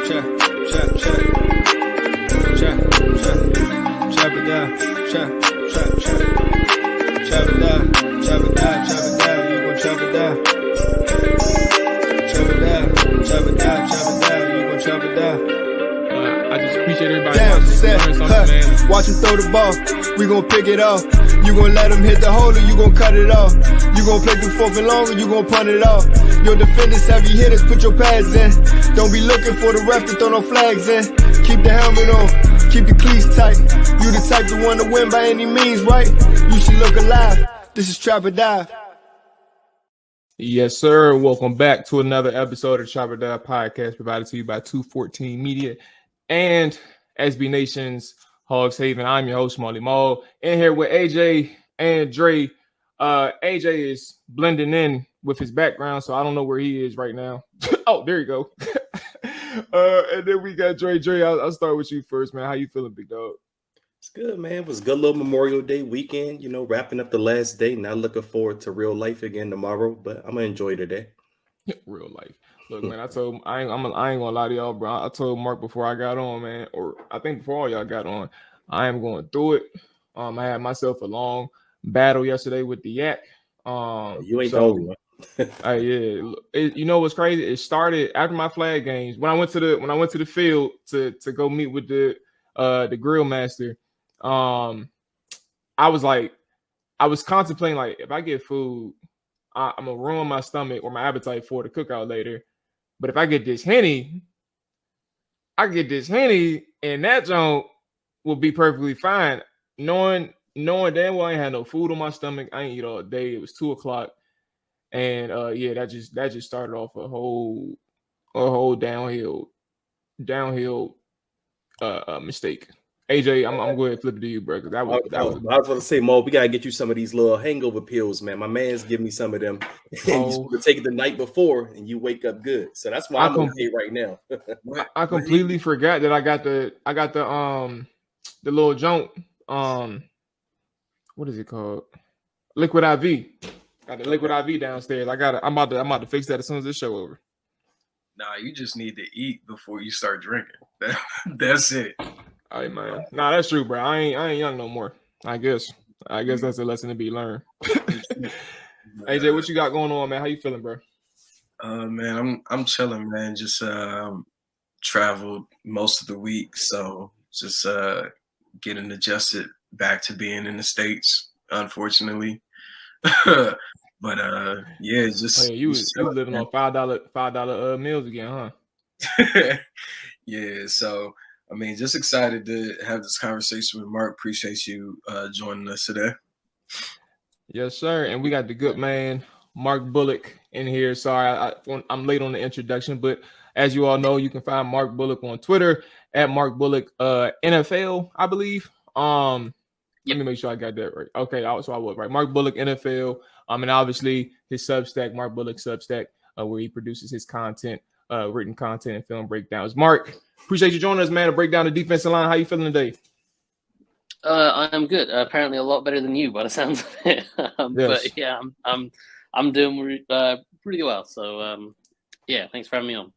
check, check, check, check, check, chop it down, check, check, check, chop it down, chop it down, chop it down, you gon' chop it down, chop it down, chop it down, chop it down, you gon' chop it down. I just appreciate everybody watching. Watch him throw the ball. We gon' pick it off. You gon' let him hit the hole or you gon' cut it off. You gon' play through fourth and long or you gon' punt it off. Your defenders, heavy hitters, put your pads in. Don't be looking for the ref to throw no flags in. Keep the helmet on. Keep the cleats tight. You the type to want to win by any means, right? You should look alive. This is Trap or Dive. Yes, sir. Welcome back to another episode of Trap or Dive podcast provided to you by 214 Media and SB Nation's Hogs Haven. I'm your host, Mual. In here with AJ and Dre. AJ is blending in with his background, so I don't know where he is right now. Oh, there you go. And then we got Dre. Dre, I'll start with you first, man. How you feeling, big dog? It's good, man. It was a good little Memorial Day weekend, wrapping up the last day. Now looking forward to real life again tomorrow, but I'm going to enjoy today. Real life. Look, man, I ain't gonna lie to y'all, bro. I told Mark before I got on, man, or I think before all y'all got on, I am going through it. I had myself a long battle yesterday with the yak. You ain't the only one. You know what's crazy? It started after my flag games. When I went to the field to go meet with the grill master. I was contemplating, like, if I get food, I'm gonna ruin my stomach or my appetite for the cookout later. But if I get this Henny, and that joint will be perfectly fine. Knowing damn well I ain't had no food on my stomach. I ain't eat all day. It was 2:00. And that just started off a whole downhill mistake. AJ, I'm going to flip it to you, bro. I was going to say, Mo, we got to get you some of these little hangover pills, man. My man's giving me some of them. And you supposed to take it the night before, and you wake up good. So that's why I'm okay right now. I completely forgot that I got the little joint. What is it called? Liquid IV. Got the liquid IV downstairs. I'm about to fix that as soon as this show over. Nah, you just need to eat before you start drinking. That's it. All right, man. Nah, that's true, bro. I ain't young no more. I guess that's a lesson to be learned. AJ, what you got going on, man? How you feeling, bro? Man, I'm chilling, man. Just traveled most of the week, so just getting adjusted back to being in the States, unfortunately. But it's just you living on $5 meals again, huh? Yeah, so I mean, just excited to have this conversation with Mark. Appreciate you joining us today. Yes, sir. And we got the good man, Mark Bullock, in here. Sorry, I'm late on the introduction, but as you all know, you can find Mark Bullock on Twitter at Mark Bullock NFL, I believe. Let me make sure I got that right. Okay, so I was right. Mark Bullock NFL. And obviously his Substack, Mark Bullock Substack, where he produces his content, written content and film breakdowns. Mark, appreciate you joining us, man, to break down the defensive line. How you feeling today? I'm good. Apparently a lot better than you by the sounds of it. Yes. But yeah, I'm doing pretty well. So thanks for having me on.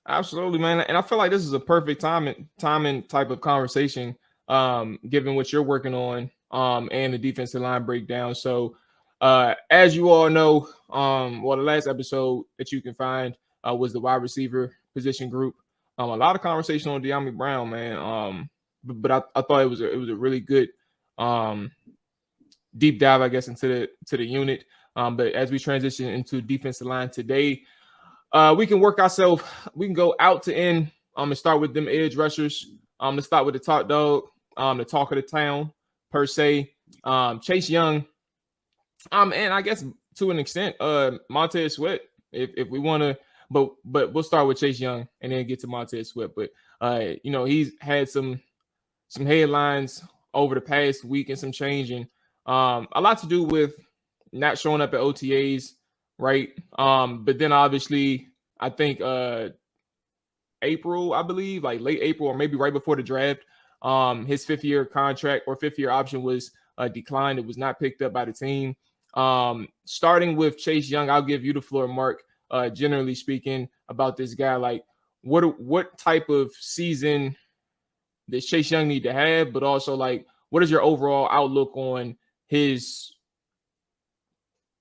Absolutely, man. And I feel like this is a perfect timing type of conversation, given what you're working on, and the defensive line breakdown. So as you all know, the last episode that you can find was the wide receiver position group. A lot of conversation on De'Ami Brown, man. But I thought it was a really good deep dive, I guess, into the unit. But as we transition into defensive line today, we can work ourselves. We can go out to in and start with them edge rushers. Let's start with the top dog, the talk of the town per se, Chase Young. And I guess to an extent, Montez Sweat, if we want to, but we'll start with Chase Young and then get to Montez Sweat. But he's had some headlines over the past week and some changing. A lot to do with not showing up at OTAs, right? But then obviously, I think April, I believe, like late April or maybe right before the draft, his fifth-year contract or fifth-year option was declined. It was not picked up by the team. Starting with Chase Young, I'll give you the floor, Mark. Generally speaking, about this guy, like, what type of season does Chase Young need to have, but also like what is your overall outlook on his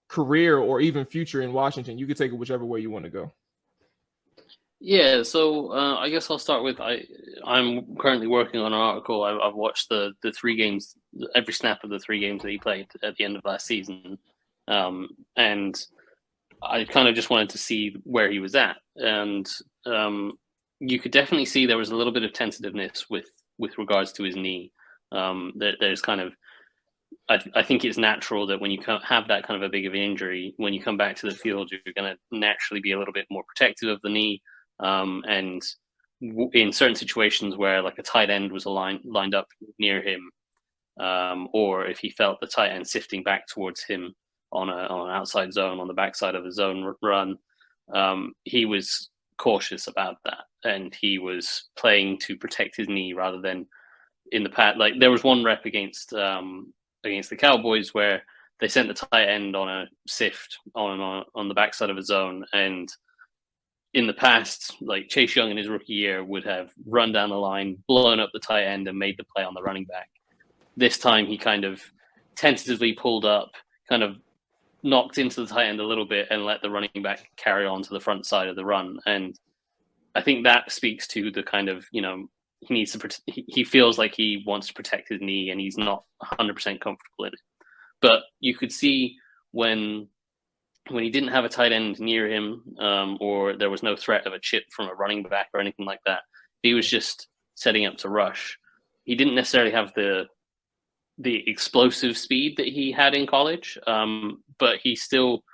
career or even future in Washington? You can take it whichever way you want to go. Yeah, so I guess I'll start with I'm currently working on an article. I've watched the 3 games, every snap of the 3 games that he played at the end of last season, and I kind of just wanted to see where he was at, and you could definitely see there was a little bit of tentativeness with regards to his knee. There's kind of I think it's natural that when you have that kind of a big of an injury, when you come back to the field, you're going to naturally be a little bit more protective of the knee. And in certain situations where like a tight end was lined up near him, or if he felt the tight end sifting back towards him on an outside zone, on the backside of a zone run, he was cautious about that, and he was playing to protect his knee rather than in the past. Like there was one rep against the Cowboys where they sent the tight end on a sift on the backside of a zone, and in the past, like Chase Young in his rookie year would have run down the line, blown up the tight end, and made the play on the running back. This time he kind of tentatively pulled up, kind of knocked into the tight end a little bit, and let the running back carry on to the front side of the run. And I think that speaks to the kind of, he needs to, he feels like he wants to protect his knee, and he's not 100% comfortable in it. But you could see when he didn't have a tight end near him, or there was no threat of a chip from a running back or anything like that, he was just setting up to rush. He didn't necessarily have the explosive speed that he had in college, but he still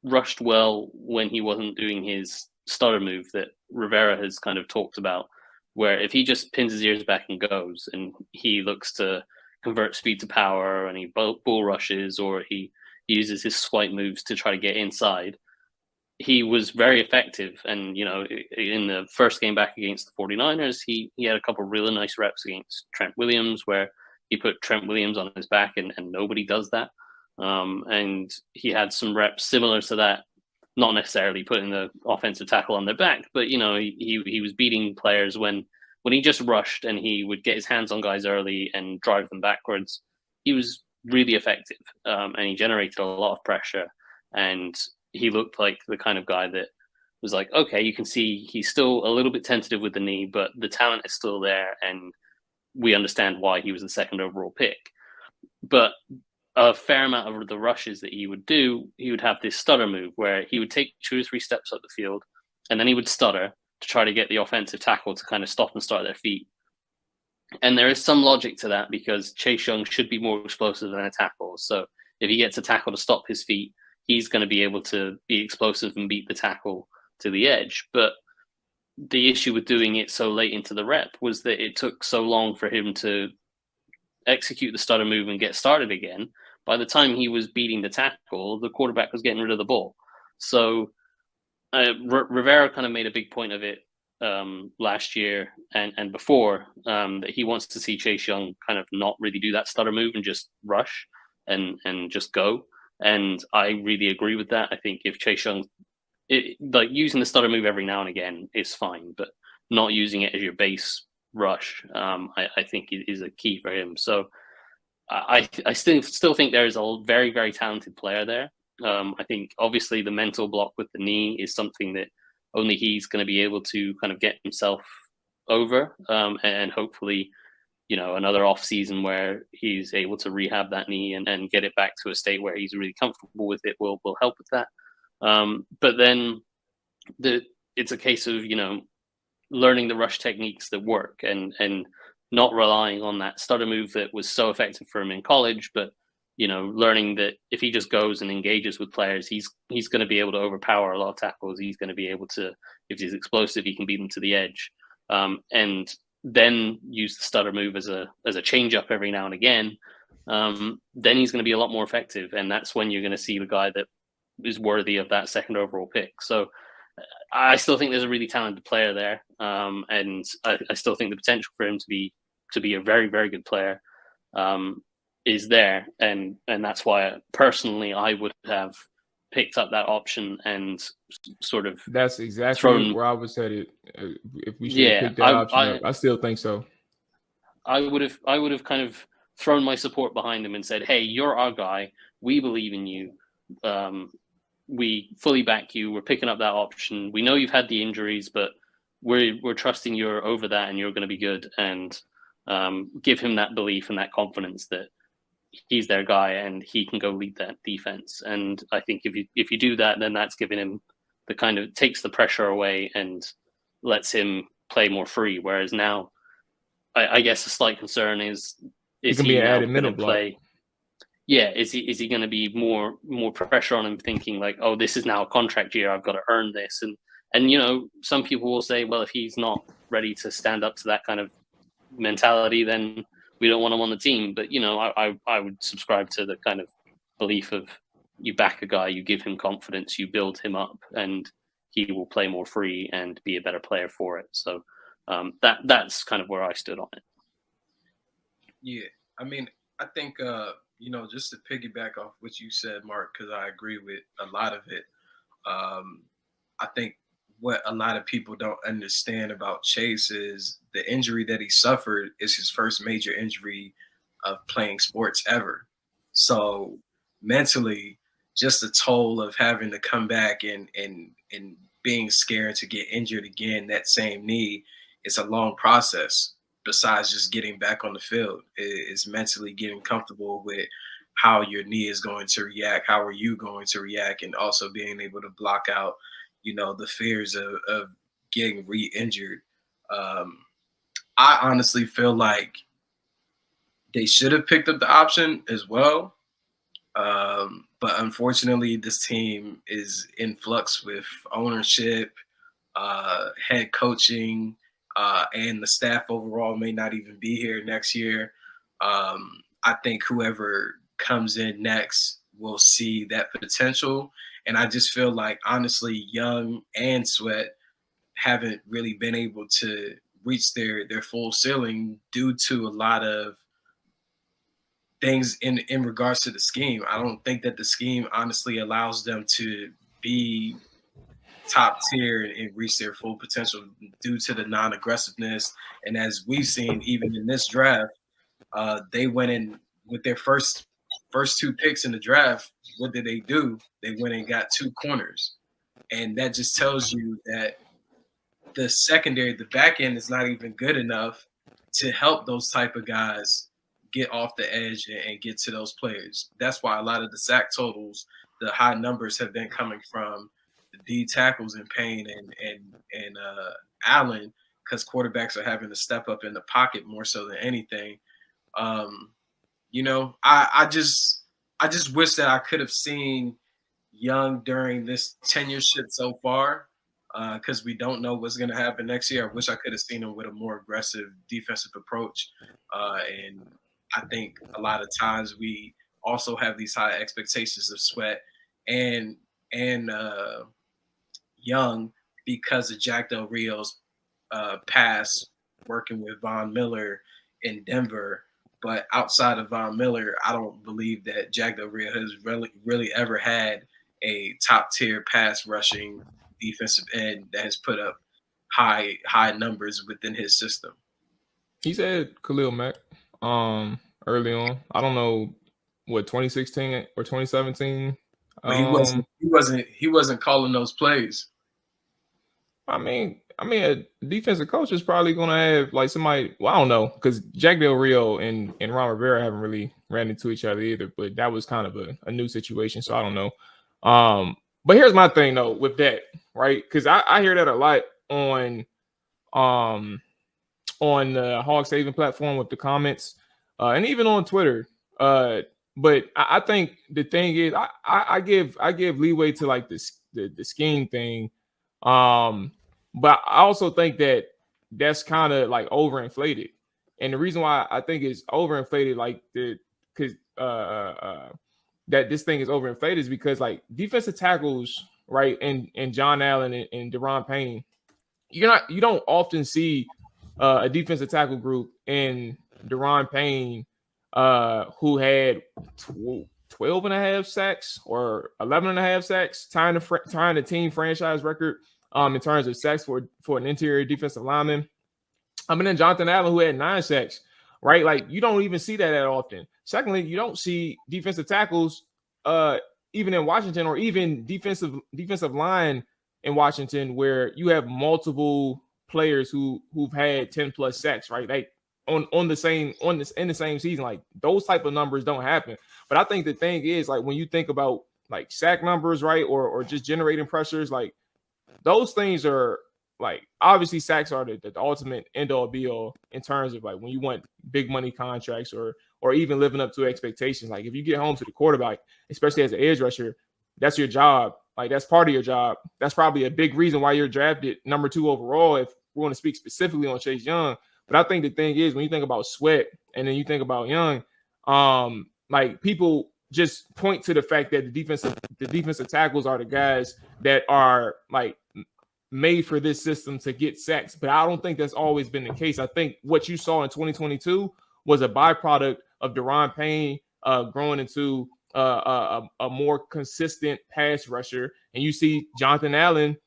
rushed well when he wasn't doing his stutter move that Rivera has kind of talked about, where if he just pins his ears back and goes, and he looks to convert speed to power, and he bull rushes, or he uses his swipe moves to try to get inside, he was very effective. And, in the first game back against the 49ers, he had a couple of really nice reps against Trent Williams, where he put Trent Williams on his back, and nobody does that. And he had some reps similar to that, not necessarily putting the offensive tackle on their back, but, he was beating players when he just rushed, and he would get his hands on guys early and drive them backwards. He was really effective, and he generated a lot of pressure, and he looked like the kind of guy that was like, okay, you can see he's still a little bit tentative with the knee, but the talent is still there, and we understand why he was the 2nd overall pick. But a fair amount of the rushes that he would do, he would have this stutter move where he would take 2 or 3 steps up the field, and then he would stutter to try to get the offensive tackle to kind of stop and start their feet. And there is some logic to that, because Chase Young should be more explosive than a tackle. So if he gets a tackle to stop his feet, he's going to be able to be explosive and beat the tackle to the edge. But the issue with doing it so late into the rep was that it took so long for him to execute the stutter move and get started again. By the time he was beating the tackle, the quarterback was getting rid of the ball. So Rivera kind of made a big point of it last year and before, that he wants to see Chase Young kind of not really do that stutter move and just rush and just go. And I really agree with that. I think if Chase Young, like using the stutter move every now and again is fine, but not using it as your base rush, I think is a key for him. So I still think there is a very, very talented player there. I think obviously the mental block with the knee is something that only he's going to be able to kind of get himself over, and hopefully, another off season where he's able to rehab that knee and get it back to a state where he's really comfortable with it will help with that. But then it's a case of, learning the rush techniques that work and not relying on that stutter move that was so effective for him in college, but learning that if he just goes and engages with players, he's going to be able to overpower a lot of tackles. He's going to be able to, if he's explosive, he can beat them to the edge, and then use the stutter move as a change up every now and again. Then he's going to be a lot more effective, and that's when you're going to see the guy that is worthy of that 2nd overall pick. So I still think there's a really talented player there, and I still think the potential for him to be a very, very good player is there, and that's why personally I would have picked up that option and sort of that's exactly where I was headed. If we should pick that option up, I still think so. I would have kind of thrown my support behind him and said, "Hey, you're our guy. We believe in you. We fully back you. We're picking up that option. We know you've had the injuries, but we're trusting you're over that and you're going to be good." And give him that belief and that confidence that he's their guy and he can go lead that defense. And I think if you do that, then that's giving him the kind of takes the pressure away and lets him play more free. Whereas now, I guess a slight concern is he now going to play? Yeah, is he going to be more pressure on him, thinking like, oh, this is now a contract year, I've got to earn this, and you know, some people will say, well, if he's not ready to stand up to that kind of mentality, then we don't want him on the team. But you know, I would subscribe to the kind of belief of you back a guy, you give him confidence, you build him up, and he will play more free and be a better player for it. So that's kind of where I stood on it. Yeah, I mean, I think you know, just to piggyback off what you said, Mark, because I agree with a lot of it. I think what a lot of people don't understand about Chase is the injury that he suffered is his first major injury of playing sports ever. So mentally, just the toll of having to come back and being scared to get injured again, that same knee, it's a long process. Besides just getting back on the field, it's mentally getting comfortable with how your knee is going to react, how are you going to react, and also being able to block out, you know, the fears of getting re-injured. I honestly feel like they should have picked up the option as well. But unfortunately, this team is in flux with ownership, head coaching, and the staff overall may not even be here next year. I think whoever comes in next will see that potential. And I just feel like, honestly, Young and Sweat haven't really been able to reach their full ceiling due to a lot of things in regards to the scheme. I don't think that the scheme honestly allows them to be top tier and reach their full potential due to the non-aggressiveness. And as we've seen, even in this draft, they went in with their first two picks in the draft. What did they do? They went and got 2 corners. And that just tells you that the secondary, the back end is not even good enough to help those type of guys get off the edge and get to those players. That's why a lot of the sack totals, the high numbers have been coming from the D tackles in Payne and Allen, because quarterbacks are having to step up in the pocket more so than anything. You know, I just wish that I could have seen Young during this tenureship so far, because we don't know what's going to happen next year. I wish I could have seen him with a more aggressive defensive approach. And I think a lot of times we also have these high expectations of Sweat and Young because of Jack Del Rio's past working with Von Miller in Denver. But outside of Von Miller, I don't believe that Jack Del Rio has really ever had a top-tier pass rushing defensive end that has put up high numbers within his system. He's had Khalil Mack early on. I don't know what 2016 or 2017. But he wasn't calling those plays. I mean, a defensive coach is probably going to have like somebody. Well, I don't know, because Jack Del Rio and Ron Rivera haven't really ran into each other either. But that was kind of a new situation, so I don't know. But here's my thing though with that, right? Because I hear that a lot on the Hog Saving platform with the comments, and even on Twitter. But I think the thing is, I give leeway to like the scheme thing. But I also think that that's kind of like overinflated. And the reason why I think it's overinflated, like that this thing is overinflated is because like defensive tackles, right? And John Allen and Daron Payne, you don't often see a defensive tackle group in Daron Payne who had 12 and a half sacks or 11 and a half sacks, tying the team franchise record in terms of sacks for an interior defensive lineman. And then Jonathan Allen, who had 9 sacks, right? Like, you don't even see that often. Secondly, you don't see defensive tackles even in Washington, or even defensive line in Washington, where you have multiple players who've had 10 plus sacks, right? Like in the same season. Like, those type of numbers don't happen. But I think the thing is, like, when you think about like sack numbers, right, or just generating pressures, like those things are, like, obviously sacks are the ultimate end all be all in terms of like when you want big money contracts or even living up to expectations. Like, if you get home to the quarterback, especially as an edge rusher, that's your job. Like, that's part of your job. That's probably a big reason why you're drafted number 2 overall, if we're going to speak specifically on Chase Young. But I think the thing is, when you think about Sweat and then you think about Young, like, people just point to the fact that the defensive tackles are the guys that are like made for this system to get sacks. But I don't think that's always been the case. I think what you saw in 2022 was a byproduct of Daron Payne growing into a more consistent pass rusher, and you see Jonathan Allen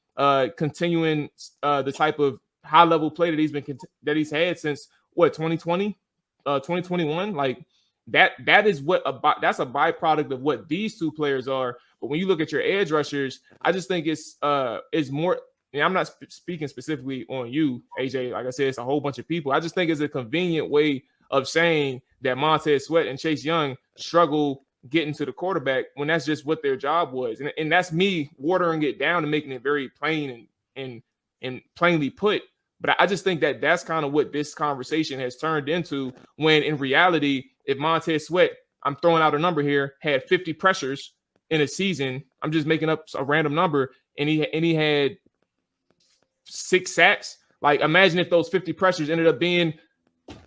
continuing the type of high level play that he's had since 2020, 2021. Like, that is that's a byproduct of what these two players are. But when you look at your edge rushers, I just think it's more. And I'm not speaking specifically on you, AJ. Like I said, it's a whole bunch of people. I just think it's a convenient way of saying that Montez Sweat and Chase Young struggle getting to the quarterback when that's just what their job was. And that's me watering it down and making it very plain and plainly put. But I just think that that's kind of what this conversation has turned into, when in reality, if Montez Sweat, I'm throwing out a number here, had 50 pressures in a season, I'm just making up a random number, and he had 6 sacks. Like, imagine if those 50 pressures ended up being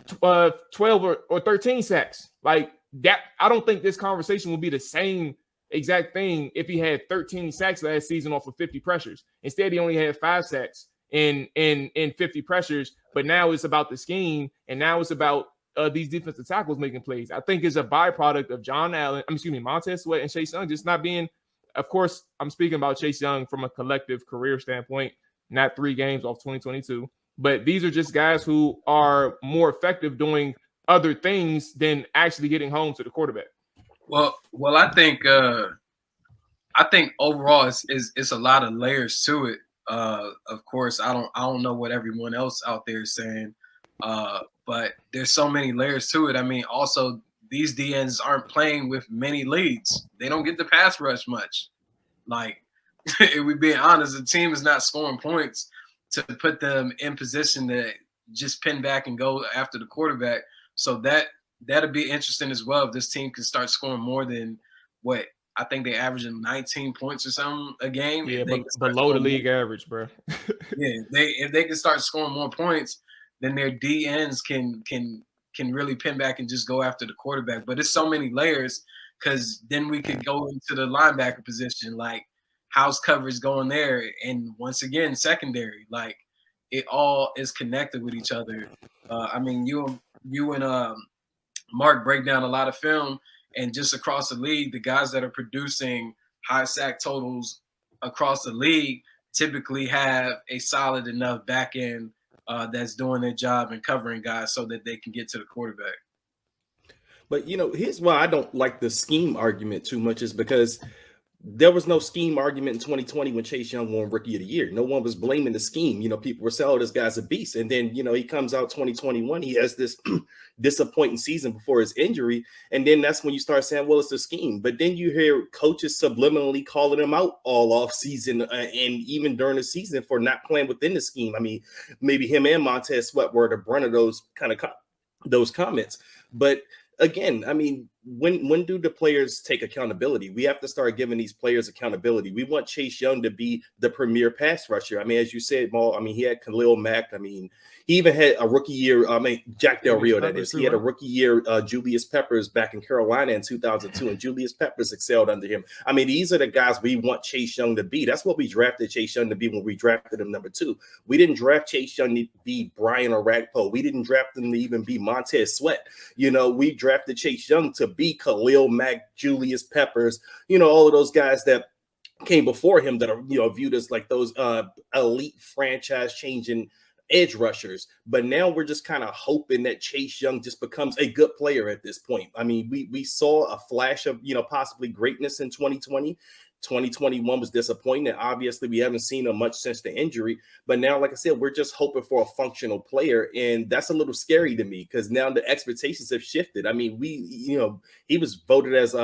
12 or 13 sacks. Like that, I don't think this conversation will be the same exact thing if he had 13 sacks last season off of 50 pressures. Instead, he only had 5 sacks in 50 pressures. But now it's about the scheme, and now it's about these defensive tackles making plays. I think it's a byproduct of Montez Sweat and Chase Young just not being. Of course, I'm speaking about Chase Young from a collective career standpoint, not 3 games off 2022. But these are just guys who are more effective doing other things than actually getting home to the quarterback. Well, I think overall it's a lot of layers to it. Of course, I don't know what everyone else out there is saying, but there's so many layers to it. I mean, also these DNs aren't playing with many leads. They don't get the pass rush much. Like, if we're being honest, the team is not scoring points to put them in position to just pin back and go after the quarterback. So that'll be interesting as well if this team can start scoring more than what I think they averaging 19 points or something a game. Yeah, below the league average, bro. Yeah, if they can start scoring more points, then their DNs can really pin back and just go after the quarterback. But it's so many layers, because then we could go into the linebacker position, like how's coverage going there, and once again secondary. Like, it all is connected with each other. I mean, you and Mark break down a lot of film, and just across the league, the guys that are producing high sack totals across the league typically have a solid enough back end that's doing their job and covering guys so that they can get to the quarterback. But, here's why I don't like the scheme argument too much, is because there was no scheme argument in 2020 when Chase Young won Rookie of the Year. No one was blaming the scheme. People were saying, oh, this guy's a beast. And then, he comes out 2021. He has this disappointing season before his injury. And then that's when you start saying, well, it's the scheme. But then you hear coaches subliminally calling him out all off season and even during the season for not playing within the scheme. I mean, maybe him and Montez Sweat were the brunt of those those comments. But again, I mean, when do the players take accountability? We have to start giving these players accountability. We want Chase Young to be the premier pass rusher. I mean, as you said, Maul, I mean, he had Khalil Mack. I mean, he even had a rookie year. Jack Del Rio, that is. He had a rookie year, Julius Peppers back in Carolina in 2002, and Julius Peppers excelled under him. I mean, these are the guys we want Chase Young to be. That's what we drafted Chase Young to be when we drafted him number 2. We didn't draft Chase Young to be Brian or Ragpo. We didn't draft him to even be Montez Sweat. We drafted Chase Young to be Khalil Mack, Julius Peppers, all of those guys that came before him that are, viewed as like those elite franchise changing edge rushers. But now we're just kind of hoping that Chase Young just becomes a good player at this point. I mean, we saw a flash of, possibly greatness in 2020. 2021 was disappointing. Obviously, we haven't seen him much since the injury. But now, like I said, we're just hoping for a functional player. And that's a little scary to me because now the expectations have shifted. I mean, he was voted as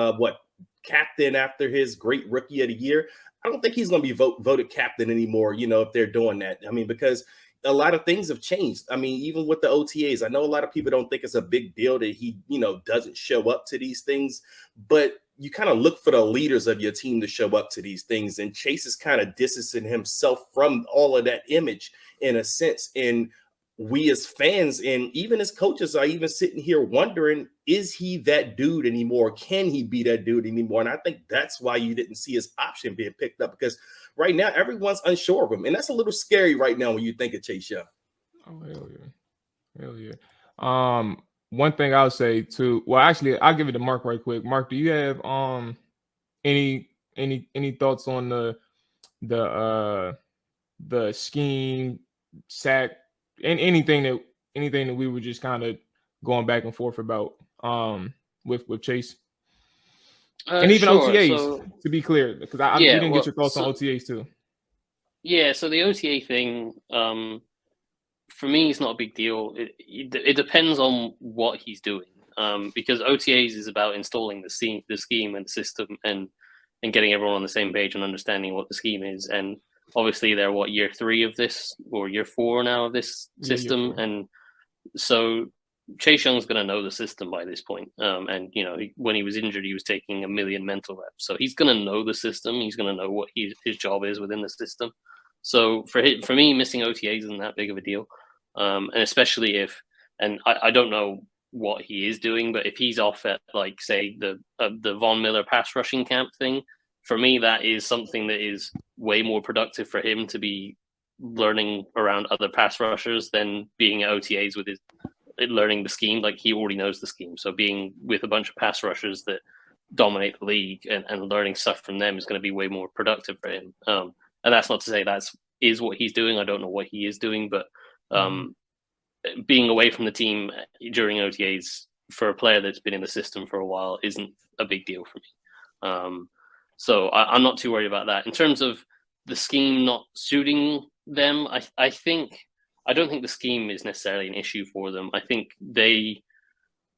captain after his great rookie of the year. I don't think he's going to be voted captain anymore, if they're doing that. I mean, because a lot of things have changed. I mean, even with the OTAs, I know a lot of people don't think it's a big deal that he, doesn't show up to these things, but you kind of look for the leaders of your team to show up to these things. And Chase is kind of distancing himself from all of that image in a sense. And we as fans and even as coaches are even sitting here wondering, is he that dude anymore? Can he be that dude anymore? And I think that's why you didn't see his option being picked up, because right now everyone's unsure of him. And that's a little scary right now when you think of Chase Young. Oh, hell yeah. Hell yeah. One thing I'll say too, well, actually, I'll give it to Mark right quick. Mark, do you have any thoughts on the scheme, sack, and anything that we were just kind of going back and forth about with Chase? And even sure. OTAs, to be clear, because we didn't get your thoughts on OTAs too. Yeah, so the OTA thing, for me, it's not a big deal. It depends on what he's doing, because OTAs is about installing the scheme and the system and getting everyone on the same page and understanding what the scheme is. And obviously, they're year 3 of this or year 4 now of this system, and so Chase Young's going to know the system by this point. And when he was injured, he was taking 1 million mental reps, so he's going to know the system. He's going to know what his job is within the system. So for me, missing OTAs isn't that big of a deal. And especially if, and I don't know what he is doing, but if he's off at like say the Von Miller pass rushing camp thing, for me that is something that is way more productive for him to be learning around other pass rushers than being at OTAs with his learning the scheme. Like he already knows the scheme, so being with a bunch of pass rushers that dominate the league and learning stuff from them is going to be way more productive for him. And that's not to say that is what he's doing. I don't know what he is doing, but being away from the team during OTAs for a player that's been in the system for a while isn't a big deal for me. So I'm not too worried about that. In terms of the scheme not suiting them, I don't think the scheme is necessarily an issue for them. I think they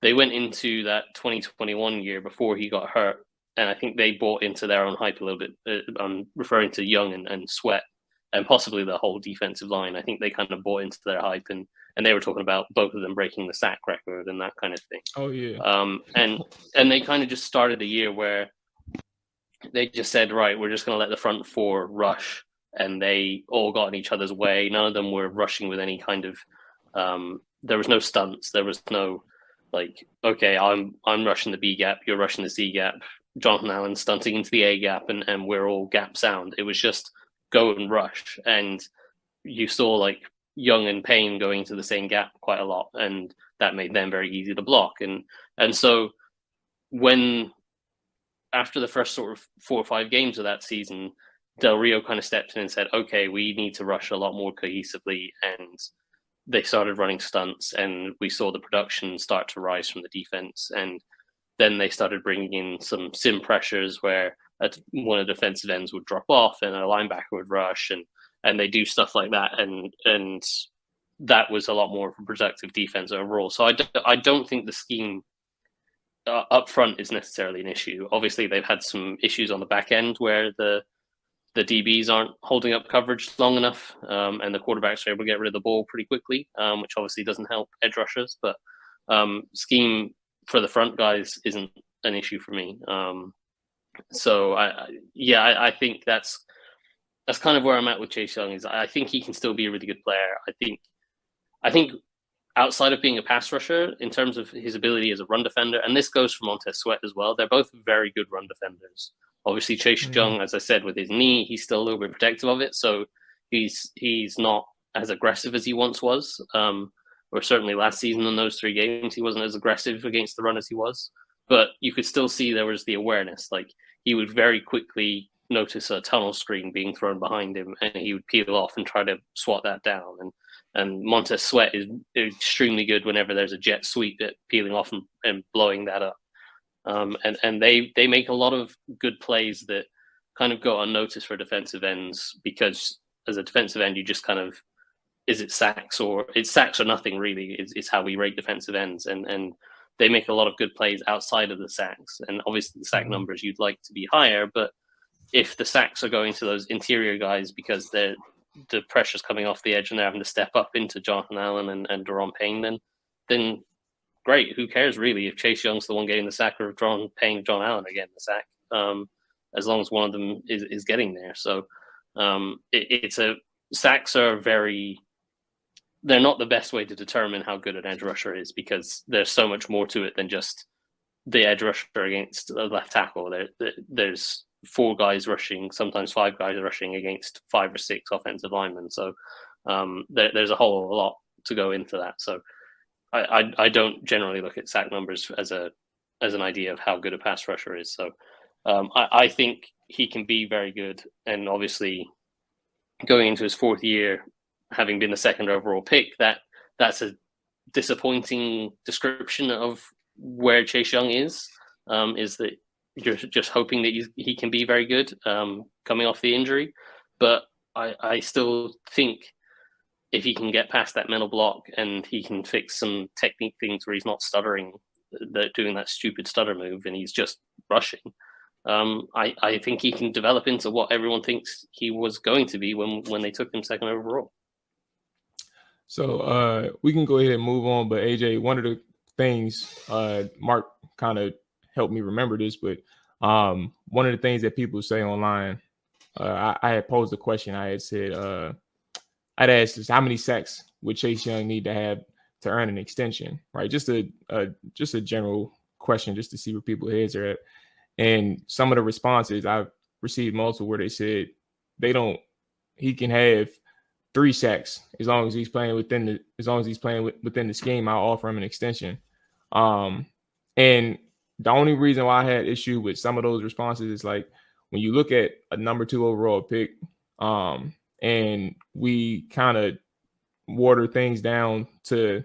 went into that 2021 year before he got hurt, and I think they bought into their own hype a little bit. I'm referring to Young and Sweat, and possibly the whole defensive line. I think they kind of bought into their hype, and they were talking about both of them breaking the sack record and that kind of thing. Oh yeah. And they kind of just started a year where they just said, right, we're just going to let the front 4 rush, and they all got in each other's way. None of them were rushing with any kind of. There was no stunts. There was no like, okay, I'm rushing the B gap, you're rushing the C gap. Jonathan Allen stunting into the A gap, and we're all gap sound. It was just go and rush, and you saw like Young and Payne going to the same gap quite a lot, and that made them very easy to block. And so when after the first sort of 4 or 5 games of that season, Del Rio kind of stepped in and said, okay, we need to rush a lot more cohesively, and they started running stunts, and we saw the production start to rise from the defense. And then they started bringing in some sim pressures where one of the defensive ends would drop off and a linebacker would rush, and they do stuff like that. And that was a lot more of a productive defense overall. So I don't think the scheme up front is necessarily an issue. Obviously, they've had some issues on the back end where the DBs aren't holding up coverage long enough, and the quarterbacks are able to get rid of the ball pretty quickly, which obviously doesn't help edge rushers. But scheme for the front guys isn't an issue for me. So I think that's kind of where I'm at with Chase Young. Is I think he can still be a really good player. I think outside of being a pass rusher, in terms of his ability as a run defender, and this goes for Montez Sweat as well, they're both very good run defenders. Obviously, Chase Young, as I said, with his knee, he's still a little bit protective of it, so he's not as aggressive as he once was. Or certainly last season in those 3 games, he wasn't as aggressive against the run as he was. but you could still see there was the awareness. Like, he would very quickly notice a tunnel screen being thrown behind him, and he would peel off and try to swat that down. And Montez Sweat is extremely good whenever there's a jet sweep at peeling off and blowing that up. And they make a lot of good plays that kind of go unnoticed for defensive ends, because as a defensive end, you just kind of, is it sacks or nothing really, is how we rate defensive ends. And they make a lot of good plays outside of the sacks. And obviously the sack numbers you'd like to be higher, but if the sacks are going to those interior guys because the pressure's coming off the edge and they're having to step up into Jonathan Allen and Daron Payne, then great. Who cares really if Chase Young's the one getting the sack or Daron Payne, John Allen are getting the sack, as long as one of them is getting there. So sacks are they're not the best way to determine how good an edge rusher is, because there's so much more to it than just the edge rusher against the left tackle. There's 4 guys rushing, sometimes 5 guys rushing against 5 or 6 offensive linemen. So there's a whole lot to go into that. So I don't generally look at sack numbers as an idea of how good a pass rusher is. So I think he can be very good. And obviously going into his 4th year, having been the 2nd overall pick, that's a disappointing description of where Chase Young is that you're just hoping that he can be very good coming off the injury. But I still think if he can get past that mental block and he can fix some technique things where he's not stuttering, doing that stupid stutter move, and he's just rushing, I think he can develop into what everyone thinks he was going to be when they took him 2nd overall. So we can go ahead and move on. But AJ, one of the things Mark kind of helped me remember this, but one of the things that people say online, I had posed a question. I had said, I'd asked us, how many sacks would Chase Young need to have to earn an extension, right? Just a general question, just to see where people's heads are at. And some of the responses I've received multiple where they said he can have 3 sacks as long as he's playing within the scheme. I'll offer him an extension. And the only reason why I had issue with some of those responses is, like, when you look at a number 2 overall pick, and we kind of water things down to,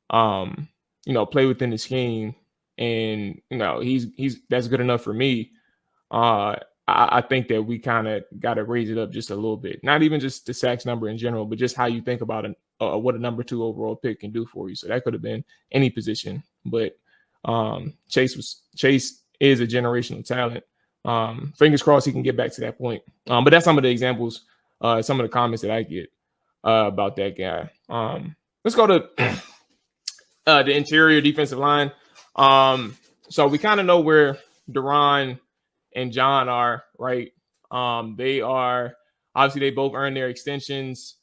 play within the scheme, and he's that's good enough for me. I think that we kind of got to raise it up just a little bit. Not even just the sacks number in general, but just how you think about what a number 2 overall pick can do for you. So that could have been any position, but Chase is a generational talent. Fingers crossed he can get back to that point. But that's some of the examples, some of the comments that I get about that guy. Let's go to the interior defensive line. So we kind of know where Daron and John are, right? They are obviously, they both earned their extensions.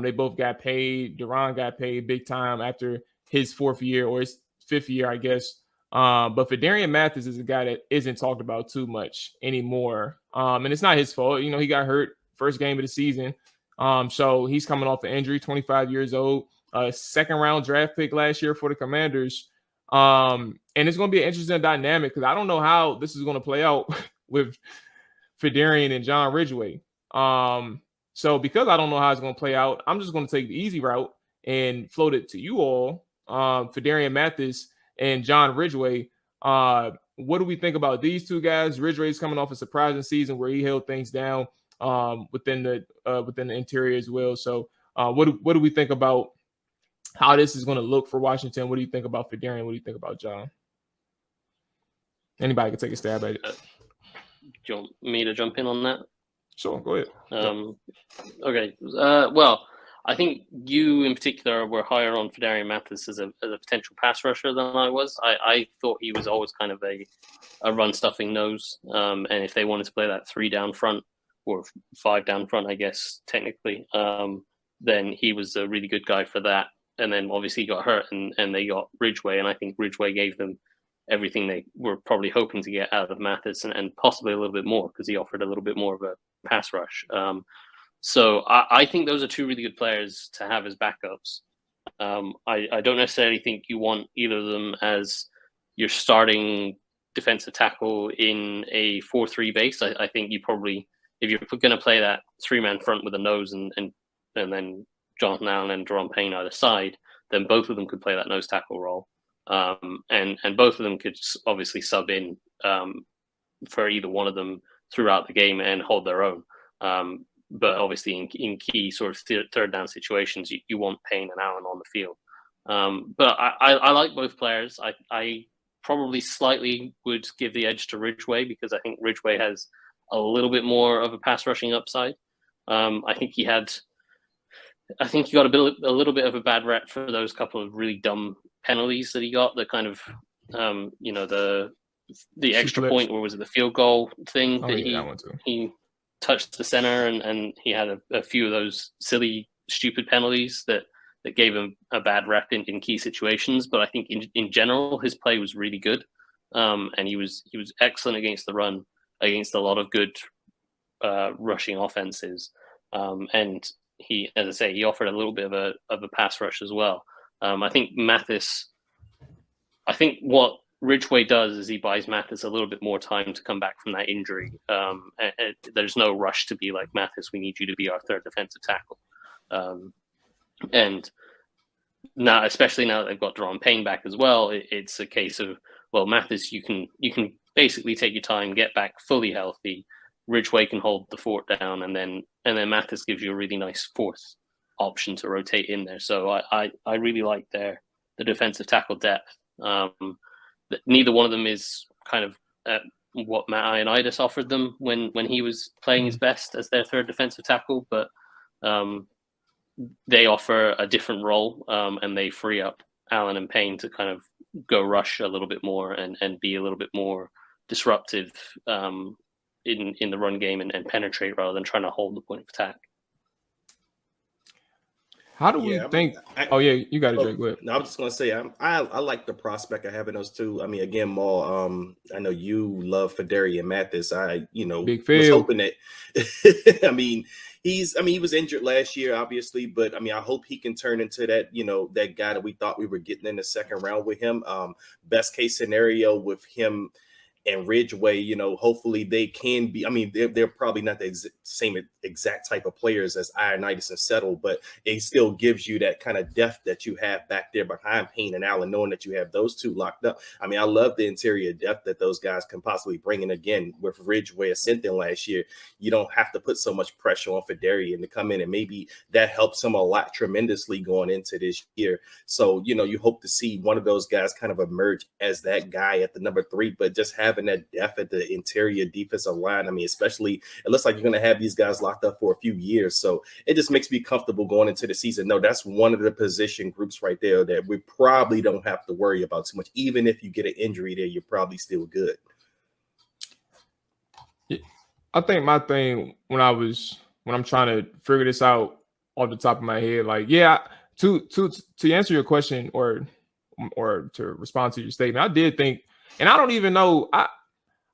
They both got paid. Daron got paid big time after his 4th year, or his 5th year, I guess. But Phidarian Mathis is a guy that isn't talked about too much anymore. And it's not his fault. He got hurt first game of the season. So he's coming off an injury, 25 years old, 2nd round draft pick last year for the Commanders. And it's going to be an interesting dynamic, because I don't know how this is going to play out with Phidarian and John Ridgeway. So because I don't know how it's going to play out, I'm just going to take the easy route and float it to you all. Phidarian Mathis and John Ridgeway. What do we think about these 2 guys? Ridgeway's coming off a surprising season where he held things down within the interior as well. So what do we think about how this is going to look for Washington? What do you think about Phidarian? What do you think about John? Anybody can take a stab at it. Do you want me to jump in on that? Sure, go ahead. Okay. Well, I think you in particular were higher on Phidarian Mathis as a potential pass rusher than I was. I thought he was always kind of a run stuffing nose. And if they wanted to play that 3 down front, or 5 down front, I guess, technically, then he was a really good guy for that. And then obviously he got hurt, and they got Ridgeway, and I think Ridgeway gave them everything they were probably hoping to get out of Mathis, and possibly a little bit more, because he offered a little bit more of a pass rush. So I think those are 2 really good players to have as backups. I don't necessarily think you want either of them as your starting defensive tackle in a 4-3 base. I think you probably, if you're going to play that 3-man front with a nose and then Jonathan Allen and Daron Payne either side, then both of them could play that nose tackle role. And both of them could obviously sub in for either one of them throughout the game and hold their own. But obviously in key sort of third down situations, you want Payne and Allen on the field. But I like both players. I probably slightly would give the edge to Ridgeway because I think Ridgeway has a little bit more of a pass rushing upside. I think he got a little bit of a bad rep for those couple of really dumb penalties that he got. The kind of the extra point, or was it the field goal thing he touched the center and he had a few of those silly, stupid penalties that gave him a bad rep in key situations. But I think in general, his play was really good. And he was excellent against the run, against a lot of good rushing offenses. And he, as I say, he offered a little bit of a pass rush as well. I think what Ridgeway does is he buys Mathis a little bit more time to come back from that injury. And there's no rush to be like, Mathis, we need you to be our third defensive tackle. And now, especially now that they've got Daron Payne back as well, it's a case of, well, Mathis, you can basically take your time, get back fully healthy. Ridgeway can hold the fort down, and then Mathis gives you a really nice fourth option to rotate in there. So I really like the defensive tackle depth. Neither one of them is kind of at what Matt Ioannidis offered them when he was playing his best as their third defensive tackle, but they offer a different role, and they free up Allen and Payne to kind of go rush a little bit more and be a little bit more disruptive in the run game and penetrate rather than trying to hold the point of attack. How do we think? You got it, Drake. Go ahead. No, I'm just gonna say I like the prospect of having those two. I mean, again, Mual. I know you love Federi and Mathis. Was hoping that. I mean, he was injured last year, obviously, but I mean, I hope he can turn into that, that guy that we thought we were getting in the second round with him. Best case scenario with him and Ridgeway, hopefully they can be. I mean, they're probably not the same exact type of players as Ioannidis and Settle, but it still gives you that kind of depth that you have back there behind Payne and Allen, knowing that you have those two locked up. I mean, I love the interior depth that those guys can possibly bring in. Again, with Ridgeway ascending last year, you don't have to put so much pressure on Federi to come in, and maybe that helps him a lot tremendously going into this year. So, you hope to see one of those guys kind of emerge as that guy at the number 3, but just having that depth at the interior defensive line. I mean, especially it looks like you're going to have these guys locked up for a few years. So it just makes me comfortable going into the season. No, that's one of the position groups right there that we probably don't have to worry about too much. Even if you get an injury there, you're probably still good. I think my thing when I'm trying to figure this out off the top of my head, to answer your question or to respond to your statement, I did think, and I don't even know,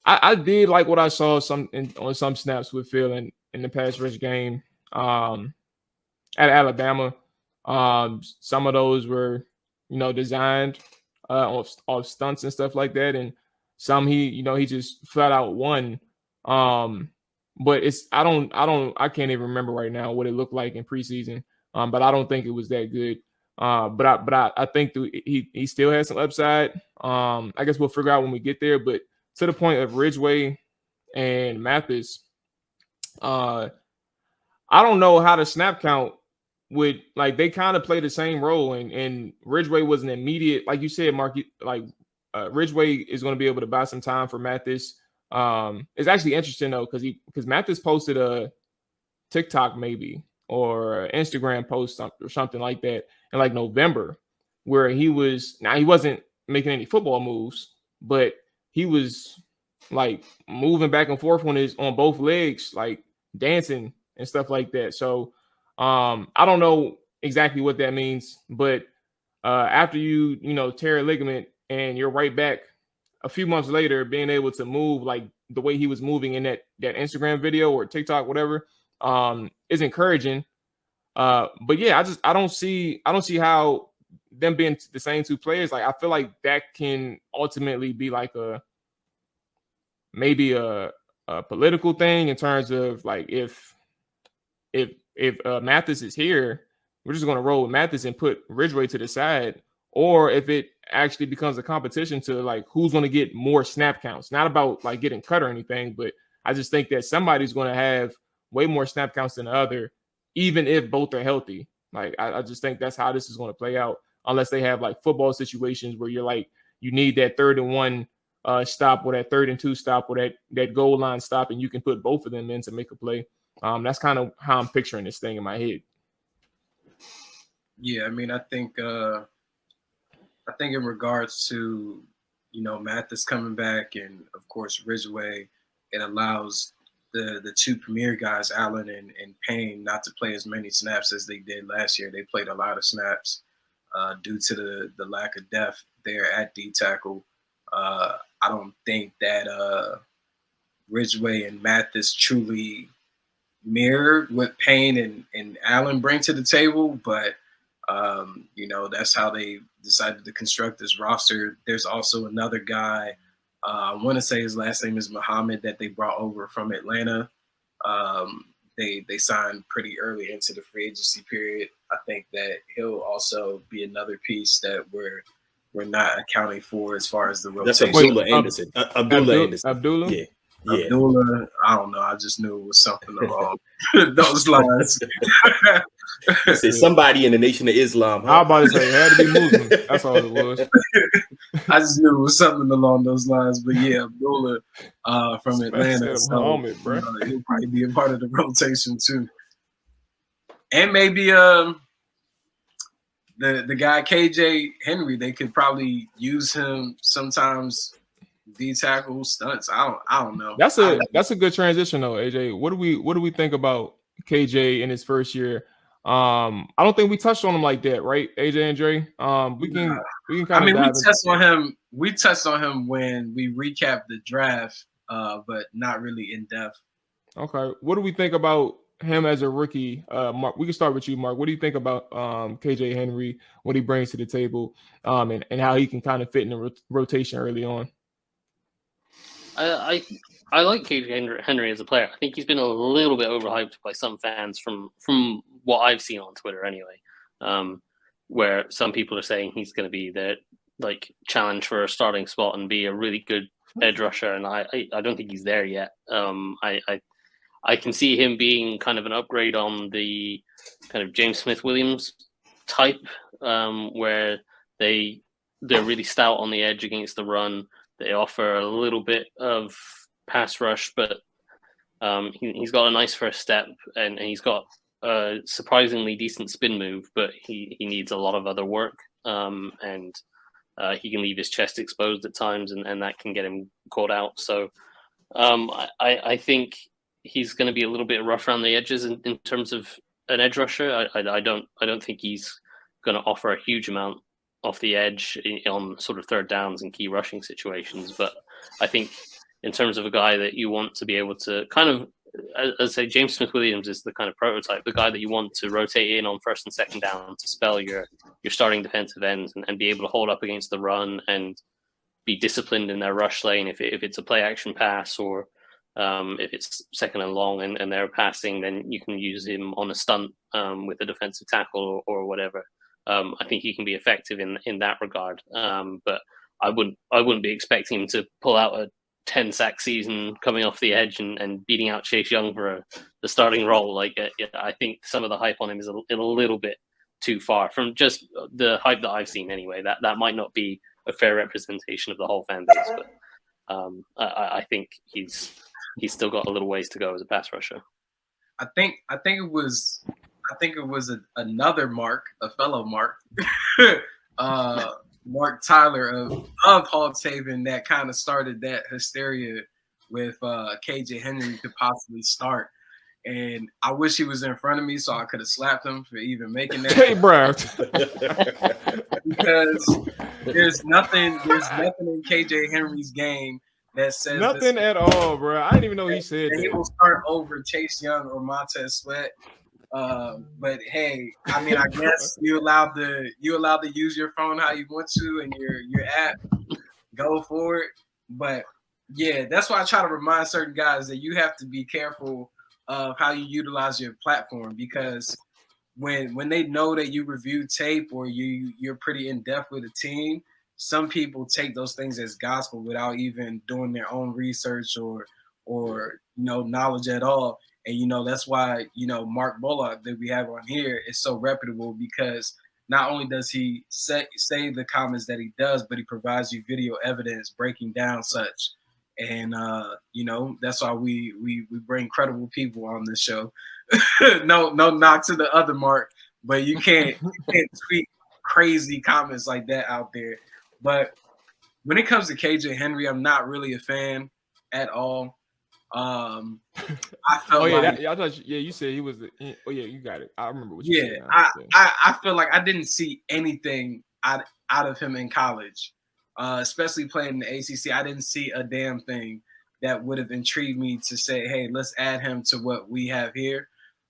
I did like what I saw on some snaps with Phil in the pass rush game at Alabama. Some of those were, designed off stunts and stuff like that, and some he just flat out won. But I can't even remember right now what it looked like in preseason. But I don't think it was that good. But I think he still has some upside. I guess we'll figure out when we get there. But to the point of Ridgeway and Mathis, I don't know how the snap count would, they kind of play the same role, and Ridgeway was an immediate, like you said, Mark, Ridgeway is going to be able to buy some time for Mathis. It's actually interesting though, because Mathis posted a TikTok maybe or Instagram post or something like that in November, where he wasn't making any football moves, but he was moving back and forth on both legs, dancing and stuff like that. So I don't know exactly what that means, but after you tear a ligament and you're right back a few months later, being able to move the way he was moving in that Instagram video or TikTok, whatever, is encouraging. But yeah, I don't see how them being the same two players, like I feel like that can ultimately be like maybe a political thing in terms of like if Mathis is here, we're just going to roll with Mathis and put Ridgeway to the side, or if it actually becomes a competition to like who's going to get more snap counts. Not about like getting cut or anything, but I just think that somebody's going to have way more snap counts than the other, even if both are healthy. Like I just think that's how this is going to play out, unless they have like football situations where you're like you need that 3rd and 1 stop or that 3rd and 2 stop or that goal line stop, and you can put both of them in to make a play. That's kind of how I'm picturing this thing in my head. Yeah, I mean, I think in regards to, Mathis coming back and, of course, Ridgeway, it allows the two premier guys, Allen and Payne, not to play as many snaps as they did last year. They played a lot of snaps due to the lack of depth there at D tackle. I don't think that Ridgeway and Mathis truly mirror what Payne and Allen bring to the table, but that's how they decided to construct this roster. There's also another guy, I want to say his last name is Muhammad, that they brought over from Atlanta. They signed pretty early into the free agency period. I think that he'll also be another piece that we're not accounting for as far as the rotation. That's Abdullah Anderson. Abdullah Anderson. Abdullah? Yeah. Abdullah, I don't know. I just knew it was something along those lines. Say somebody in the Nation of Islam. Huh? I was about to say it had to be Muslim. That's all it was. I just knew it was something along those lines. But yeah, Abdullah from Atlanta. So, Muhammad, bro. He'll probably be a part of the rotation too. And maybe the guy KJ Henry, they could probably use him sometimes. D tackle stunts. I don't know. That's a good transition though, AJ. What do we think about KJ in his first year? I don't think we touched on him like that, right, AJ and Dre? We can kind of. We touched on him when we recapped the draft, but not really in depth. Okay, what do we think about him as a rookie? Mark, we can start with you, Mark. What do you think about KJ Henry? What he brings to the table, and how he can kind of fit in the rotation early on? I like KJ Henry as a player. I think he's been a little bit overhyped by some fans from what I've seen on Twitter anyway, where some people are saying he's going to be the challenge for a starting spot and be a really good edge rusher, and I don't think he's there yet. I can see him being kind of an upgrade on the kind of James Smith-Williams type, where they're really stout on the edge against the run. They offer a little bit of pass rush, but he's got a nice first step, and he's got a surprisingly decent spin move, but he needs a lot of other work, and he can leave his chest exposed at times, and that can get him caught out. So I think he's going to be a little bit rough around the edges in terms of an edge rusher. I don't think he's going to offer a huge amount off the edge on sort of third downs and key rushing situations. But I think in terms of a guy that you want to be able to kind of, as I say, James Smith-Williams is the kind of prototype, the guy that you want to rotate in on first and second down to spell your starting defensive ends and be able to hold up against the run and be disciplined in their rush lane. If it's a play action pass or if it's second and long and they're passing, then you can use him on a stunt with a defensive tackle or whatever. I think he can be effective in that regard, but I wouldn't be expecting him to pull out a 10-sack season coming off the edge and beating out Chase Young for the starting role. I think some of the hype on him is a little bit too far from just the hype that I've seen anyway. That might not be a fair representation of the whole fan base, but I think he's still got a little ways to go as a pass rusher. I think it was another Mark, a fellow Mark, Mark Tyler of Hall Taven that kind of started that hysteria with KJ Henry could possibly start. And I wish he was in front of me so I could have slapped him for even making that. Hey, bro. Because there's nothing in KJ Henry's game that says nothing at all, bro. I didn't even know he said that. He will start over Chase Young or Montez Sweat. But hey, I mean, I guess you allowed to use your phone how you want to and your app. Go for it. But yeah, that's why I try to remind certain guys that you have to be careful of how you utilize your platform, because when they know that you review tape or you're pretty in depth with a team, some people take those things as gospel without even doing their own research or knowledge at all. And that's why Mark Bullock that we have on here is so reputable, because not only does he say the comments that he does, but he provides you video evidence breaking down such. And that's why we bring credible people on this show. no knock to the other Mark, but you can't tweet crazy comments like that out there. But when it comes to KJ Henry, I'm not really a fan at all. I felt you said he was. You got it. I remember what you said. I feel like I didn't see anything out of him in college, especially playing in the ACC. I didn't see a damn thing that would have intrigued me to say, hey, let's add him to what we have here.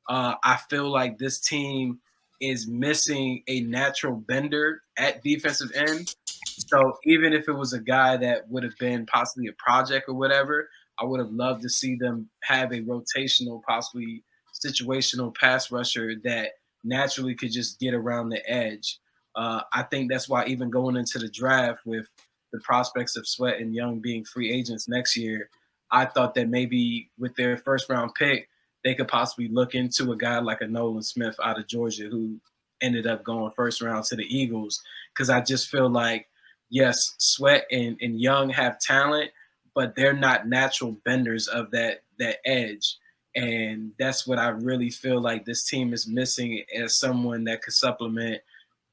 I feel like this team is missing a natural bender at defensive end. So even if it was a guy that would have been possibly a project or whatever, I would have loved to see them have a rotational, possibly situational pass rusher that naturally could just get around the edge. I think that's why even going into the draft with the prospects of Sweat and Young being free agents next year, I thought that maybe with their first round pick, they could possibly look into a guy like a Nolan Smith out of Georgia who ended up going first round to the Eagles. Because I just feel like, yes, Sweat and Young have talent, but they're not natural benders of that edge. And that's what I really feel like this team is missing, as someone that could supplement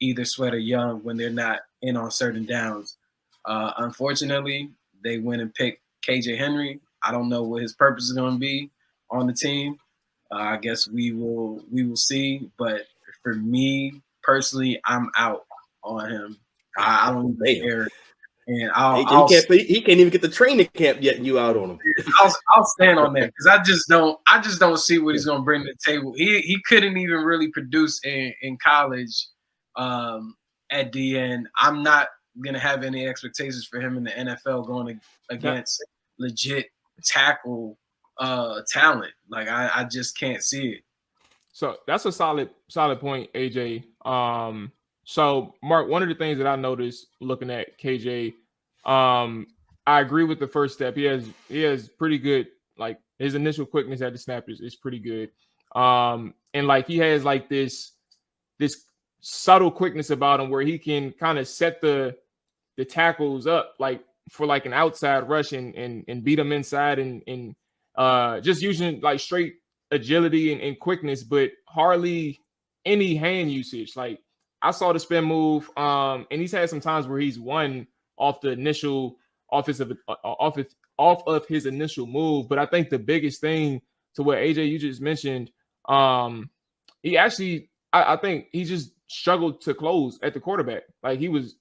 either Sweat or Young when they're not in on certain downs. Unfortunately, they went and picked KJ Henry. I don't know what his purpose is going to be on the team. I guess we will see. But for me personally, I'm out on him. I don't even care. And he can't even get the training camp yet, and you out on him. I'll stand on that, because I just don't see what he's going to bring to the table. He couldn't even really produce in college at the end. I'm not going to have any expectations for him in the NFL going against legit tackle talent. Like I just can't see it. So that's a solid point, AJ. So Mark, one of the things that I noticed looking at KJ, I agree with the first step. He has pretty good, like his initial quickness at the snap is pretty good. And like he has like this subtle quickness about him where he can kind of set the tackles up like for like an outside rush and beat them inside and just using like straight agility and quickness, but hardly any hand usage. Like I saw the spin move, and he's had some times where he's won off the initial off of his initial move. But I think the biggest thing to what AJ you just mentioned, he actually I think he just struggled to close at the quarterback. Like he was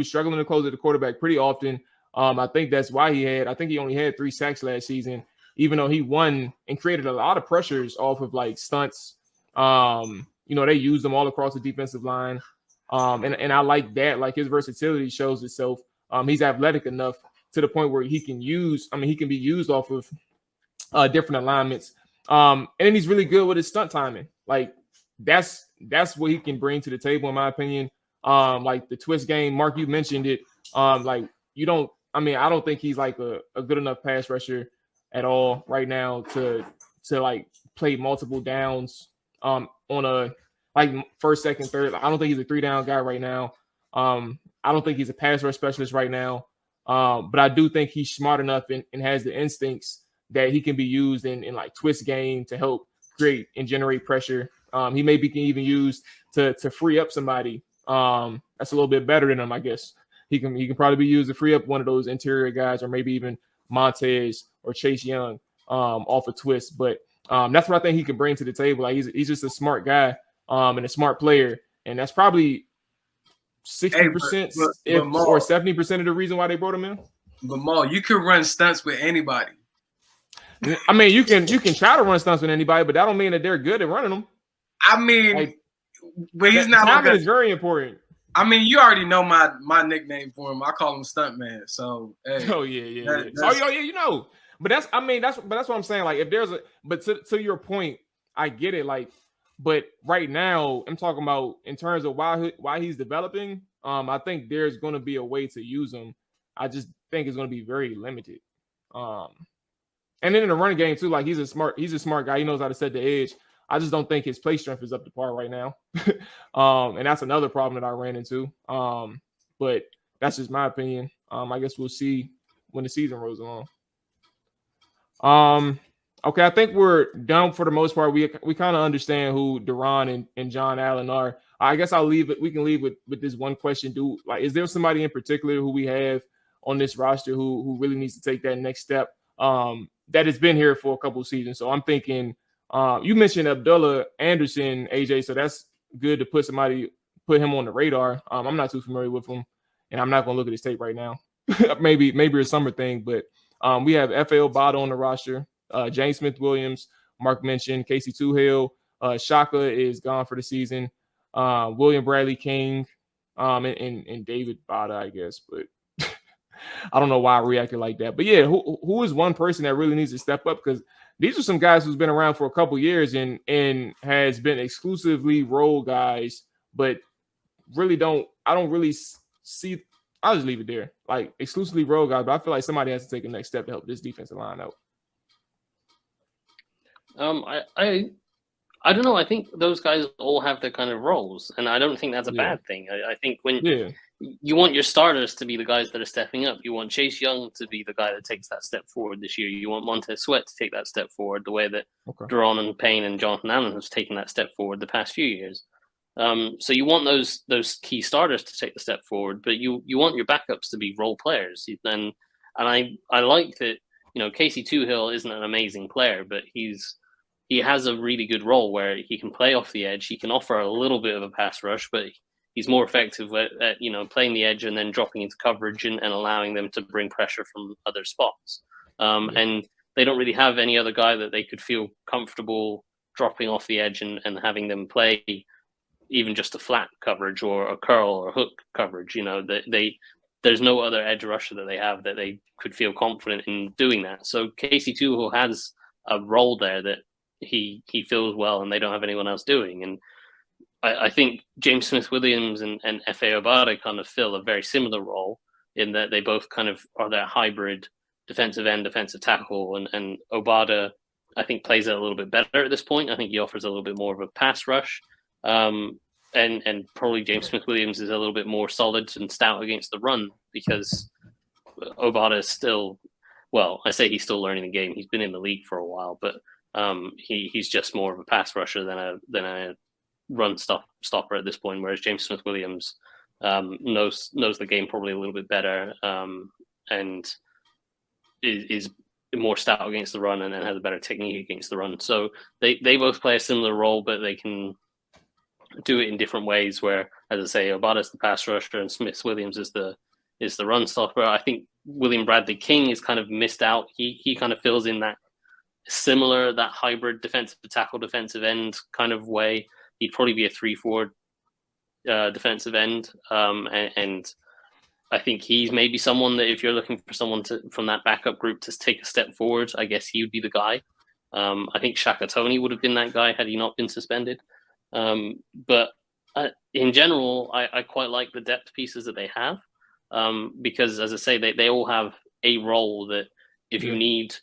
struggling to close at the quarterback pretty often. I think that's why I think he only had 3 sacks last season, even though he won and created a lot of pressures off of like stunts. They use them all across the defensive line. And I like that. Like his versatility shows itself. He's athletic enough to the point where he can be used off of different alignments. And then he's really good with his stunt timing. Like that's what he can bring to the table, in my opinion. Like the twist game, Mark, you mentioned it. I don't think he's like a good enough pass rusher at all right now to like play multiple downs on a like first, second, third. I don't think he's a 3-down guy right now. I don't think he's a pass rush specialist right now. But I do think he's smart enough and has the instincts that he can be used in like twist game to help create and generate pressure. He may be even used to free up somebody. That's a little bit better than him, I guess. He can probably be used to free up one of those interior guys, or maybe even Montez or Chase Young off a twist. But that's what I think he can bring to the table. Like he's just a smart guy and a smart player, and that's probably 60% or 70% of the reason why they brought him in. But Mual, you can run stunts with anybody. I mean, you can try to run stunts with anybody, but that don't mean that they're good at running them. I mean, Like, but he's not timing like is very important. I mean, you already know my nickname for him. I call him Stuntman. So hey, Oh yeah. You know. But that's what I'm saying. Like, if there's but to your point, I get it. Like, but right now, I'm talking about in terms of why he's developing. I think there's going to be a way to use him. I just think it's going to be very limited. And then in the running game too, like he's a smart guy. He knows how to set the edge. I just don't think his play strength is up to par right now. And that's another problem that I ran into. But that's just my opinion. I guess we'll see when the season rolls along. Okay, I think we're done for the most part. We kind of understand who Daron and John Allen are. I guess I'll leave it. We can leave with this one question. Is there somebody in particular who we have on this roster who really needs to take that next step? That has been here for a couple of seasons. So I'm thinking, you mentioned Abdullah Anderson, AJ. So that's good to put him on the radar. I'm not too familiar with him, and I'm not going to look at his tape right now. maybe a summer thing, but we have F.A. Obata on the roster. James Smith-Williams, Mark mentioned, Casey Toohill, Shaka is gone for the season. William Bradley King, and David Bada, I guess, but I don't know why I reacted like that. But yeah, who is one person that really needs to step up? Because these are some guys who's been around for a couple years and has been exclusively role guys, but I don't really see. I'll just leave it there. Like, exclusively role guys, but I feel like somebody has to take a next step to help this defensive line out. I don't know. I think those guys all have their kind of roles, and I don't think that's a bad thing. I think when you want your starters to be the guys that are stepping up, you want Chase Young to be the guy that takes that step forward this year. You want Montez Sweat to take that step forward, the way that Daron and Payne and Jonathan Allen have taken that step forward the past few years. So you want those key starters to take the step forward, but you want your backups to be role players. And I like that. Casey Toohill isn't an amazing player, but he has a really good role where he can play off the edge. He can offer a little bit of a pass rush, but he's more effective at playing the edge and then dropping into coverage and allowing them to bring pressure from other spots. And they don't really have any other guy that they could feel comfortable dropping off the edge and having them play even just a flat coverage or a curl or hook coverage. There's no other edge rusher that they have that they could feel confident in doing that. So Casey Toohill has a role there that he fills well, and they don't have anyone else doing. And I think James Smith-Williams and F.A. Obata kind of fill a very similar role in that they both kind of are that hybrid defensive end, defensive tackle. And Obata, I think, plays it a little bit better at this point. I think he offers a little bit more of a pass rush. And probably James Smith-Williams is a little bit more solid and stout against the run, because Obata is still, well, I say he's still learning the game. He's been in the league for a while, but he's just more of a pass rusher than a run stopper at this point. Whereas James Smith-Williams knows the game probably a little bit better, and is more stout against the run and has a better technique against the run. So they both play a similar role, but they can do it in different ways. Where, as I say, Obata's the pass rusher and Smith-Williams is the run stopper. I think William Bradley King is kind of missed out. He kind of fills in that hybrid defensive tackle, defensive end kind of way. He'd probably be a 3-4 defensive end. And I think he's maybe someone that if you're looking for someone from that backup group to take a step forward, I guess he would be the guy. I think Shaka Toney would have been that guy had he not been suspended. But in general, I quite like the depth pieces that they have, because, as I say, they all have a role that if you need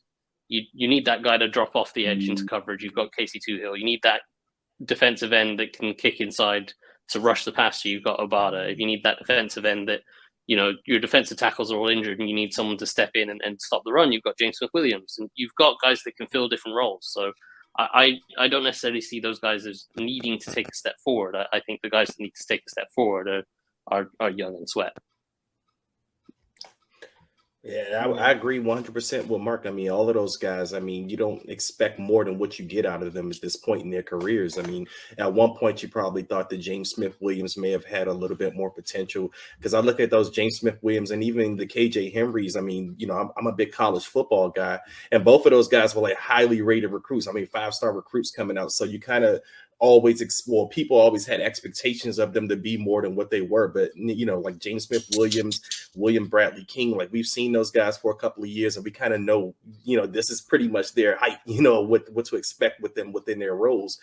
that guy to drop off the edge into coverage, you've got Casey Toohill. You need that defensive end that can kick inside to rush the passer, you've got Obata. If you need that defensive end that, your defensive tackles are all injured and you need someone to step in and stop the run, you've got James Smith-Williams. And you've got guys that can fill different roles. So I don't necessarily see those guys as needing to take a step forward. I think the guys that need to take a step forward are Young and Sweat. Yeah, I agree 100% with Mark. I mean, all of those guys, you don't expect more than what you get out of them at this point in their careers. At one point, you probably thought that James Smith-Williams may have had a little bit more potential, because I look at those James Smith-Williams and even the KJ Henrys. I'm a big college football guy, and both of those guys were like highly rated recruits. 5-star recruits coming out. So you kind of people always had expectations of them to be more than what they were. But, you know, like James Smith-Williams, William Bradley King, like we've seen those guys for a couple of years, and we kind of know, you know, this is pretty much their height, you know, what to expect with them within their roles.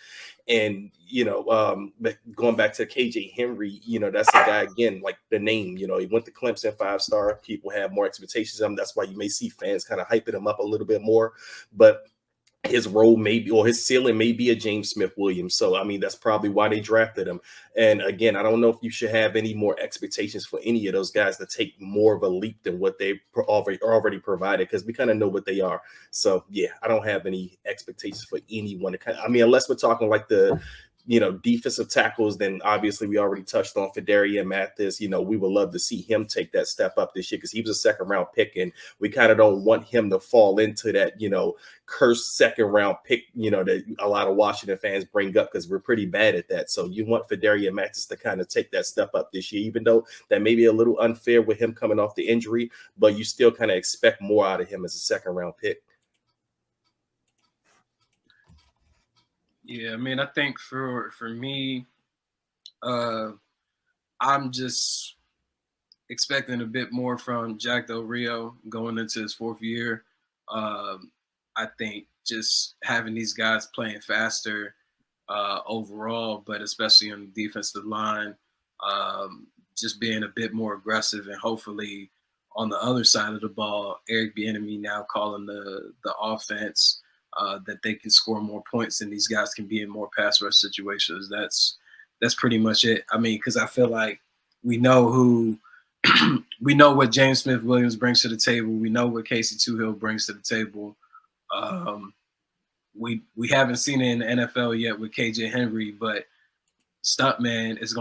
And, you know, but going back to KJ Henry, you know, that's a guy, again, like the name, you know, he went to Clemson, 5-star. People have more expectations of him. That's why you may see fans kind of hyping him up a little bit more. But his role may be, or his ceiling may be, a James Smith-Williams. So, I mean, that's probably why they drafted him. And again, I don't know if you should have any more expectations for any of those guys to take more of a leap than what they already provided, because we kind of know what they are. So, yeah, I don't have any expectations for anyone to I mean, unless we're talking like the, you know, defensive tackles, then obviously we already touched on Fedarian Mathis. You know, we would love to see him take that step up this year, because he was a 2nd round pick, and we kind of don't want him to fall into that, you know, cursed 2nd round pick, you know, that a lot of Washington fans bring up, because we're pretty bad at that. So you want Fedarian Mathis to kind of take that step up this year, even though that may be a little unfair with him coming off the injury, but you still kind of expect more out of him as a 2nd round pick. Yeah, I mean, I think for me, I'm just expecting a bit more from Jack Del Rio going into his 4th year. I think just having these guys playing faster overall, but especially on the defensive line, just being a bit more aggressive, and hopefully on the other side of the ball, Eric Bieniemy now calling the offense, that they can score more points and these guys can be in more pass rush situations. That's pretty much it. I mean, because I feel like we know we know what James Smith-Williams brings to the table. We know what Casey Toohill brings to the table. We haven't seen it in the NFL yet with KJ Henry, but Stuntman is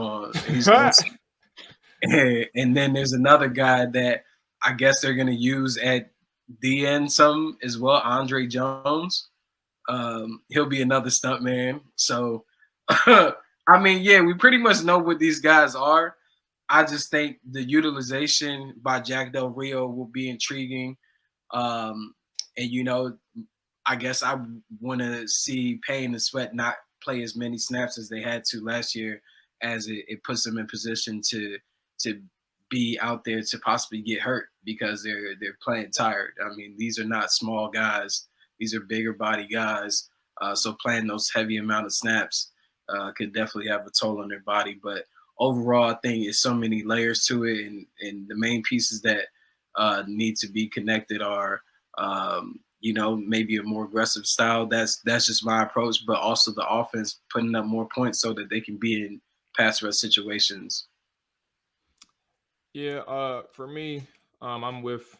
he's going to. And then there's another guy that I guess they're going to use at the end some as well, Andre Jones. He'll be another Stuntman. So, I mean, yeah, we pretty much know what these guys are. I just think the utilization by Jack Del Rio will be intriguing. And, you know, I guess I want to see Payne and Sweat not play as many snaps as they had to last year, as it puts them in position to be out there to possibly get hurt because they're playing tired. I mean, these are not small guys. These are bigger body guys. So playing those heavy amount of snaps could definitely have a toll on their body. But overall, I think there's so many layers to it. And the main pieces that need to be connected are, you know, maybe a more aggressive style. That's just my approach, but also the offense putting up more points so that they can be in pass rush situations. Yeah, for me, I'm with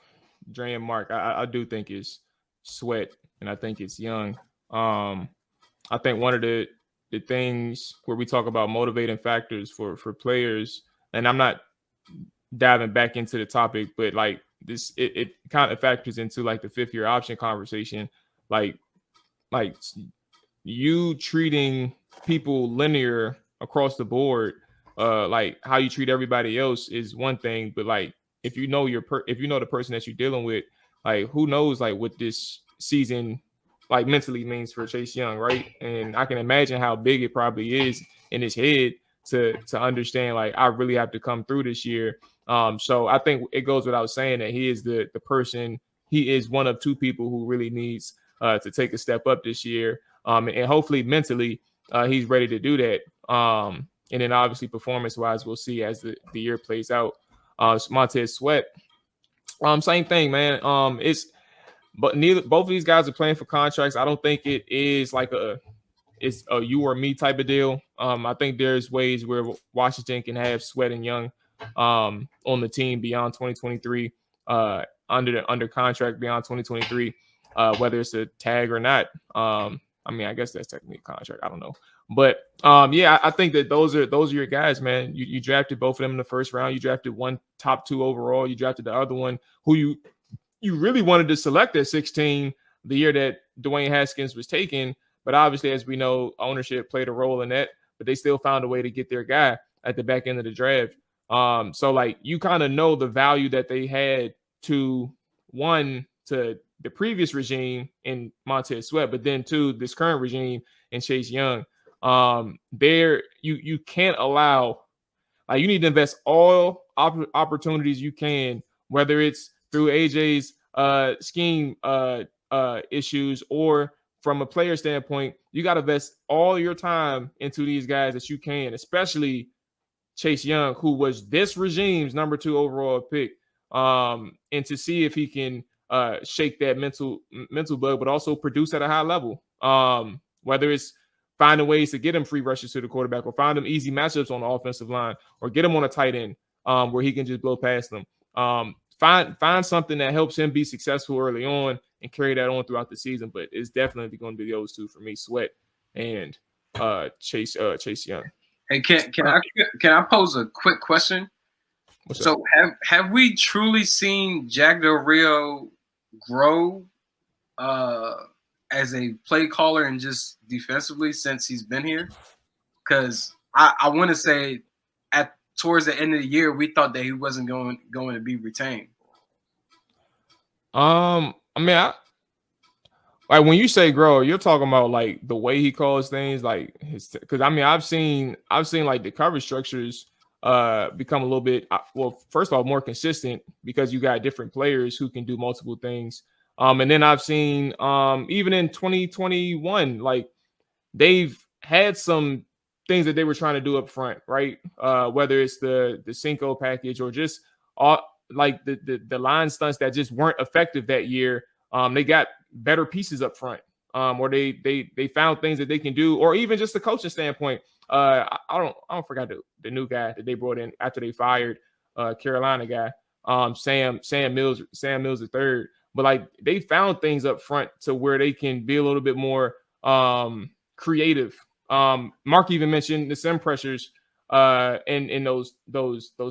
Dre and Mark. I do think it's Sweat, and I think it's Young. I think one of the things where we talk about motivating factors for players, and I'm not diving back into the topic, but like this, it kind of factors into like the 5th year option conversation, like you treating people linear across the board. Like how you treat everybody else is one thing, but like if you know if you know the person that you're dealing with, like who knows like what this season like mentally means for Chase Young, right? And I can imagine how big it probably is in his head to understand like I really have to come through this year. So I think it goes without saying that he is the person. He is one of 2 people who really needs to take a step up this year, and hopefully mentally he's ready to do that. And then obviously performance-wise, we'll see as the year plays out. Montez Sweat, same thing, man. But both of these guys are playing for contracts. I don't think it is like it's a you or me type of deal. I think there's ways where Washington can have Sweat and Young on the team beyond 2023, under contract beyond 2023, whether it's a tag or not. I mean, I guess that's technically a contract. I don't know. But yeah, I think that those are your guys, man. You drafted both of them in the 1st round. You drafted one top 2 overall. You drafted the other one who you really wanted to select at 16 the year that Dwayne Haskins was taken. But obviously, as we know, ownership played a role in that. But they still found a way to get their guy at the back end of the draft. So like you kind of know the value that they had to the previous regime in Montez Sweat, but then to this current regime in Chase Young. There you can't allow, like, you need to invest all opportunities you can, whether it's through AJ's scheme issues or from a player standpoint. You got to invest all your time into these guys that you can, especially Chase Young, who was this regime's number 2 overall pick, and to see if he can shake that mental bug, but also produce at a high level. Whether it's finding ways to get him free rushes to the quarterback, or find him easy matchups on the offensive line, or get him on a tight end where he can just blow past them. Find something that helps him be successful early on and carry that on throughout the season. But it's definitely going to be those two for me, Sweat and Chase Young. Hey, can I pose a quick question? So have we truly seen Jack Del Rio grow as a play caller and just defensively since he's been here? Because I want to say towards the end of the year, we thought that he wasn't going to be retained. I mean, like, when you say grow, you're talking about like the way he calls things, like because I mean, I've seen like the coverage structures become a little bit, well, first of all, more consistent because you got different players who can do multiple things. And then I've seen even in 2021, like, they've had some things that they were trying to do up front, right? Whether it's the Cinco package or just like the line stunts that just weren't effective that year. They got better pieces up front, or they found things that they can do, or even just the coaching standpoint. I don't forget the new guy that they brought in after they fired Carolina guy, Sam Mills III. But like, they found things up front to where they can be a little bit more creative. Mark even mentioned the sim pressures in those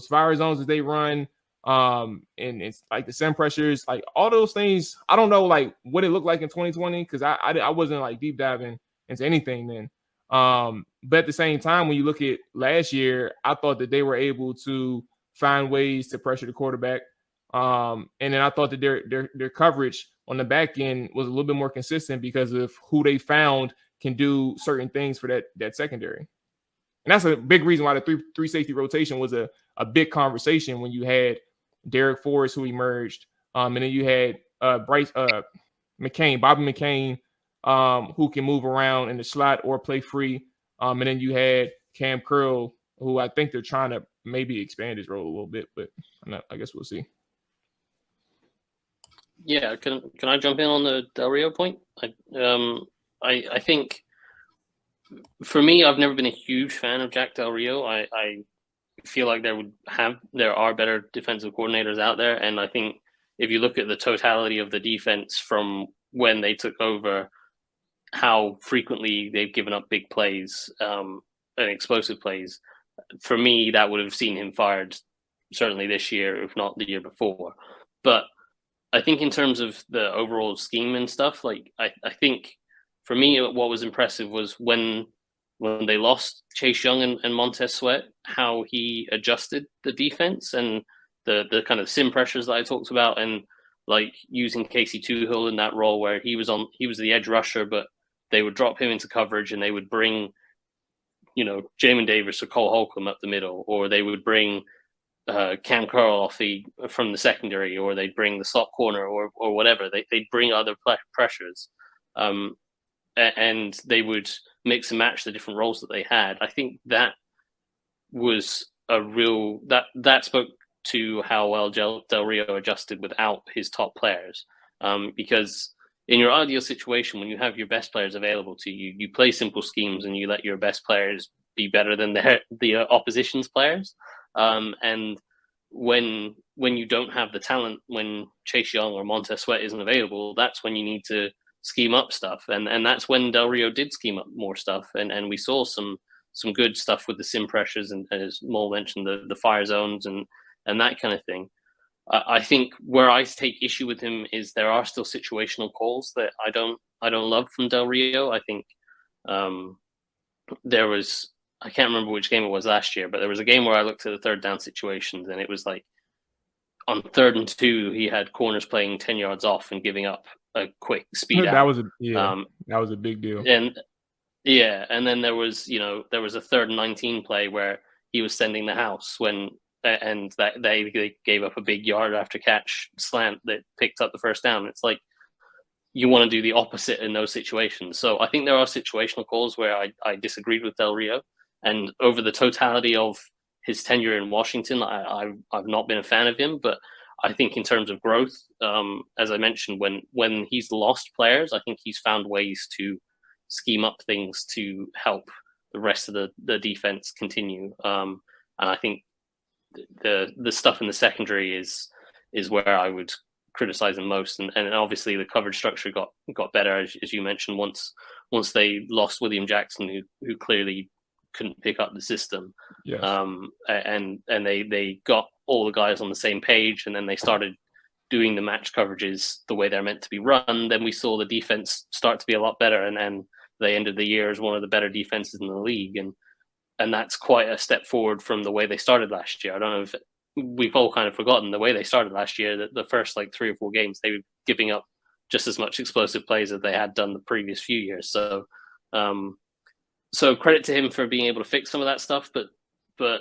fire zones that they run. And it's like the sim pressures, like all those things. I don't know like what it looked like in 2020 because I wasn't like deep diving into anything then. But at the same time, when you look at last year, I thought that they were able to find ways to pressure the quarterback. And then I thought that their coverage on the back end was a little bit more consistent because of who they found can do certain things for that secondary. And that's a big reason why the three safety rotation was a big conversation when you had Derek Forrest, who emerged, and then you had Bobby McCain, who can move around in the slot or play free. And then you had Cam Curl, who I think they're trying to maybe expand his role a little bit, but I guess we'll see. Yeah, can I jump in on the Del Rio point? I think for me, I've never been a huge fan of Jack Del Rio. I feel like there are better defensive coordinators out there, and I think if you look at the totality of the defense from when they took over, how frequently they've given up big plays and explosive plays, for me, that would have seen him fired certainly this year, if not the year before. But I think in terms of the overall scheme and stuff, like I think for me, what was impressive was when they lost Chase Young and Montez Sweat, how he adjusted the defense and the kind of sim pressures that I talked about, and like using Casey Tuhill in that role where he was the edge rusher, but they would drop him into coverage and they would bring, Jamin Davis or Cole Holcomb up the middle, or they would bring Cam Curl from the secondary, or they'd bring the slot corner or whatever. They'd bring other pressures, and they would mix and match the different roles that they had. I think that was that spoke to how well Del Rio adjusted without his top players. Because in your ideal situation, when you have your best players available to you, you play simple schemes and you let your best players be better than the opposition's players. And when you don't have the talent, when Chase Young or Montez Sweat isn't available, that's when you need to scheme up stuff. And that's when Del Rio did scheme up more stuff. And we saw some good stuff with the sim pressures and as Mual mentioned, the fire zones and that kind of thing. I think where I take issue with him is there are still situational calls that I don't love from Del Rio. I think there was, I can't remember which game it was last year, but there was a game where I looked at the third down situations and it was like on 3rd and 2, he had corners playing 10 yards off and giving up a quick speed out. That was a big deal. Yeah, and then there was a 3rd and 19 play where he was sending the house and that they gave up a big yard after catch slant that picked up the first down. It's like you want to do the opposite in those situations. So I think there are situational calls where I disagreed with Del Rio, and over the totality of his tenure in Washington, I've not been a fan of him. But I think in terms of growth, as I mentioned, when he's lost players, I think he's found ways to scheme up things to help the rest of the defense continue. And I think the stuff in the secondary is where I would criticize him most. And obviously the coverage structure got better, as you mentioned, once they lost William Jackson, who clearly couldn't pick up the system. Yes. And they got all the guys on the same page, and then they started doing the match coverages the way they're meant to be run. Then we saw the defense start to be a lot better, and they ended the year as one of the better defenses in the league. And that's quite a step forward from the way they started last year. I don't know if we've all kind of forgotten the way they started last year, that the first 3 or 4 games, they were giving up just as much explosive plays as they had done the previous few years. So credit to him for being able to fix some of that stuff. But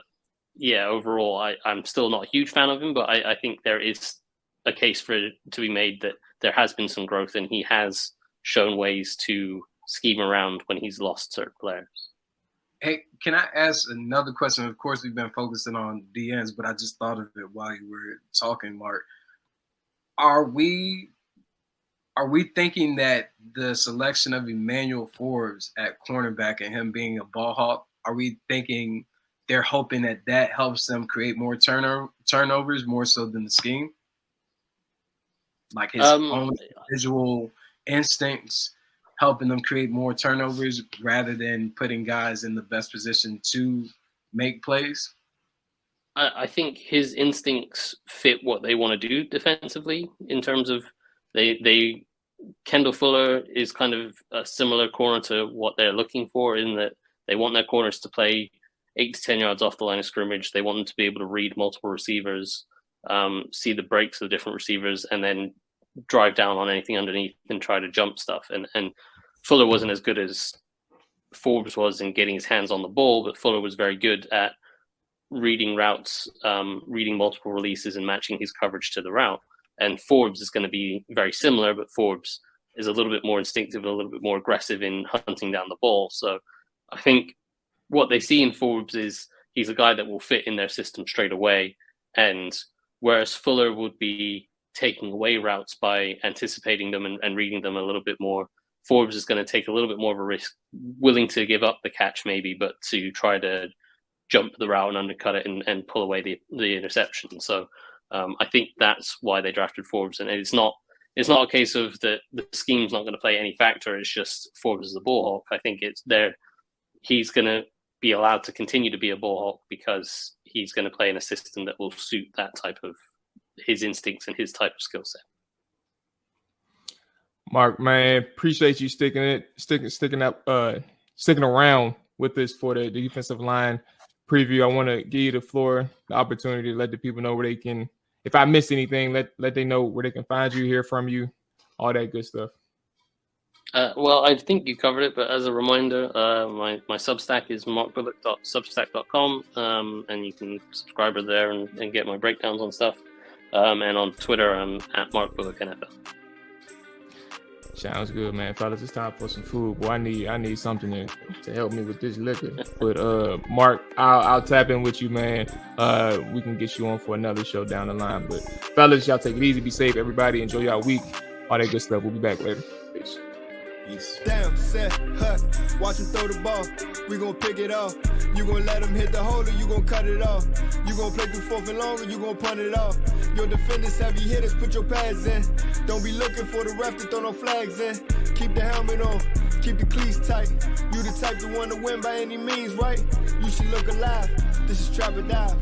yeah, overall, I'm still not a huge fan of him, but I think there is a case for it to be made that there has been some growth, and he has shown ways to scheme around when he's lost certain players. Hey, can I ask another question? Of course, we've been focusing on DNs, but I just thought of it while you were talking, Mark. Are we thinking that the selection of Emmanuel Forbes at cornerback and him being a ball hawk, are we thinking they're hoping that helps them create more turnovers more so than the scheme? Like his own visual instincts helping them create more turnovers rather than putting guys in the best position to make plays? I think his instincts fit what they want to do defensively in terms of Kendall Fuller is kind of a similar corner to what they're looking for, in that they want their corners to play 8 to 10 yards off the line of scrimmage. They want them to be able to read multiple receivers, see the breaks of the different receivers, and then drive down on anything underneath and try to jump stuff. And Fuller wasn't as good as Forbes was in getting his hands on the ball, but Fuller was very good at reading routes, reading multiple releases, and matching his coverage to the route. And Forbes is going to be very similar, but Forbes is a little bit more instinctive and a little bit more aggressive in hunting down the ball. So I think what they see in Forbes is he's a guy that will fit in their system straight away. And whereas Fuller would be taking away routes by anticipating them and reading them a little bit more, Forbes is going to take a little bit more of a risk, willing to give up the catch maybe, but to try to jump the route and undercut it and pull away the interception. So I think that's why they drafted Forbes. And it's not a case of the scheme's not going to play any factor. It's just Forbes is a ball hawk. I think it's there. He's going to be allowed to continue to be a ball hawk because he's going to play in a system that will suit that type of his instincts and his type of skill set. Mark, man, appreciate you sticking around with us for the defensive line preview. I want to give you the floor, the opportunity to let the people know where they can, if I missed anything, let they know where they can find you, hear from you, all that good stuff. Well, I think you covered it, but as a reminder, my Substack is markbullock.substack.com, and you can subscribe there and get my breakdowns on stuff. And on Twitter, I'm at Mark Bullock NFL. Sounds good, man. Fellas, it's time for some food. Boy, I need something to help me with this liquor. But Mark, I'll tap in with you, man. We can get you on for another show down the line. But fellas, y'all take it easy, be safe, everybody. Enjoy y'all week. All that good stuff. We'll be back later. Peace. Damn, set, watch him throw the ball. We gon' pick it off. You gon' let him hit the hole or you gon' cut it off. You gon' play through 4th and long or you gon' punt it off. Your defenders, heavy hitters, put your pads in. Don't be looking for the ref to throw no flags in. Keep the helmet on, keep the cleats tight. You the type to want to win by any means, right? You should look alive. This is Trap or Dive.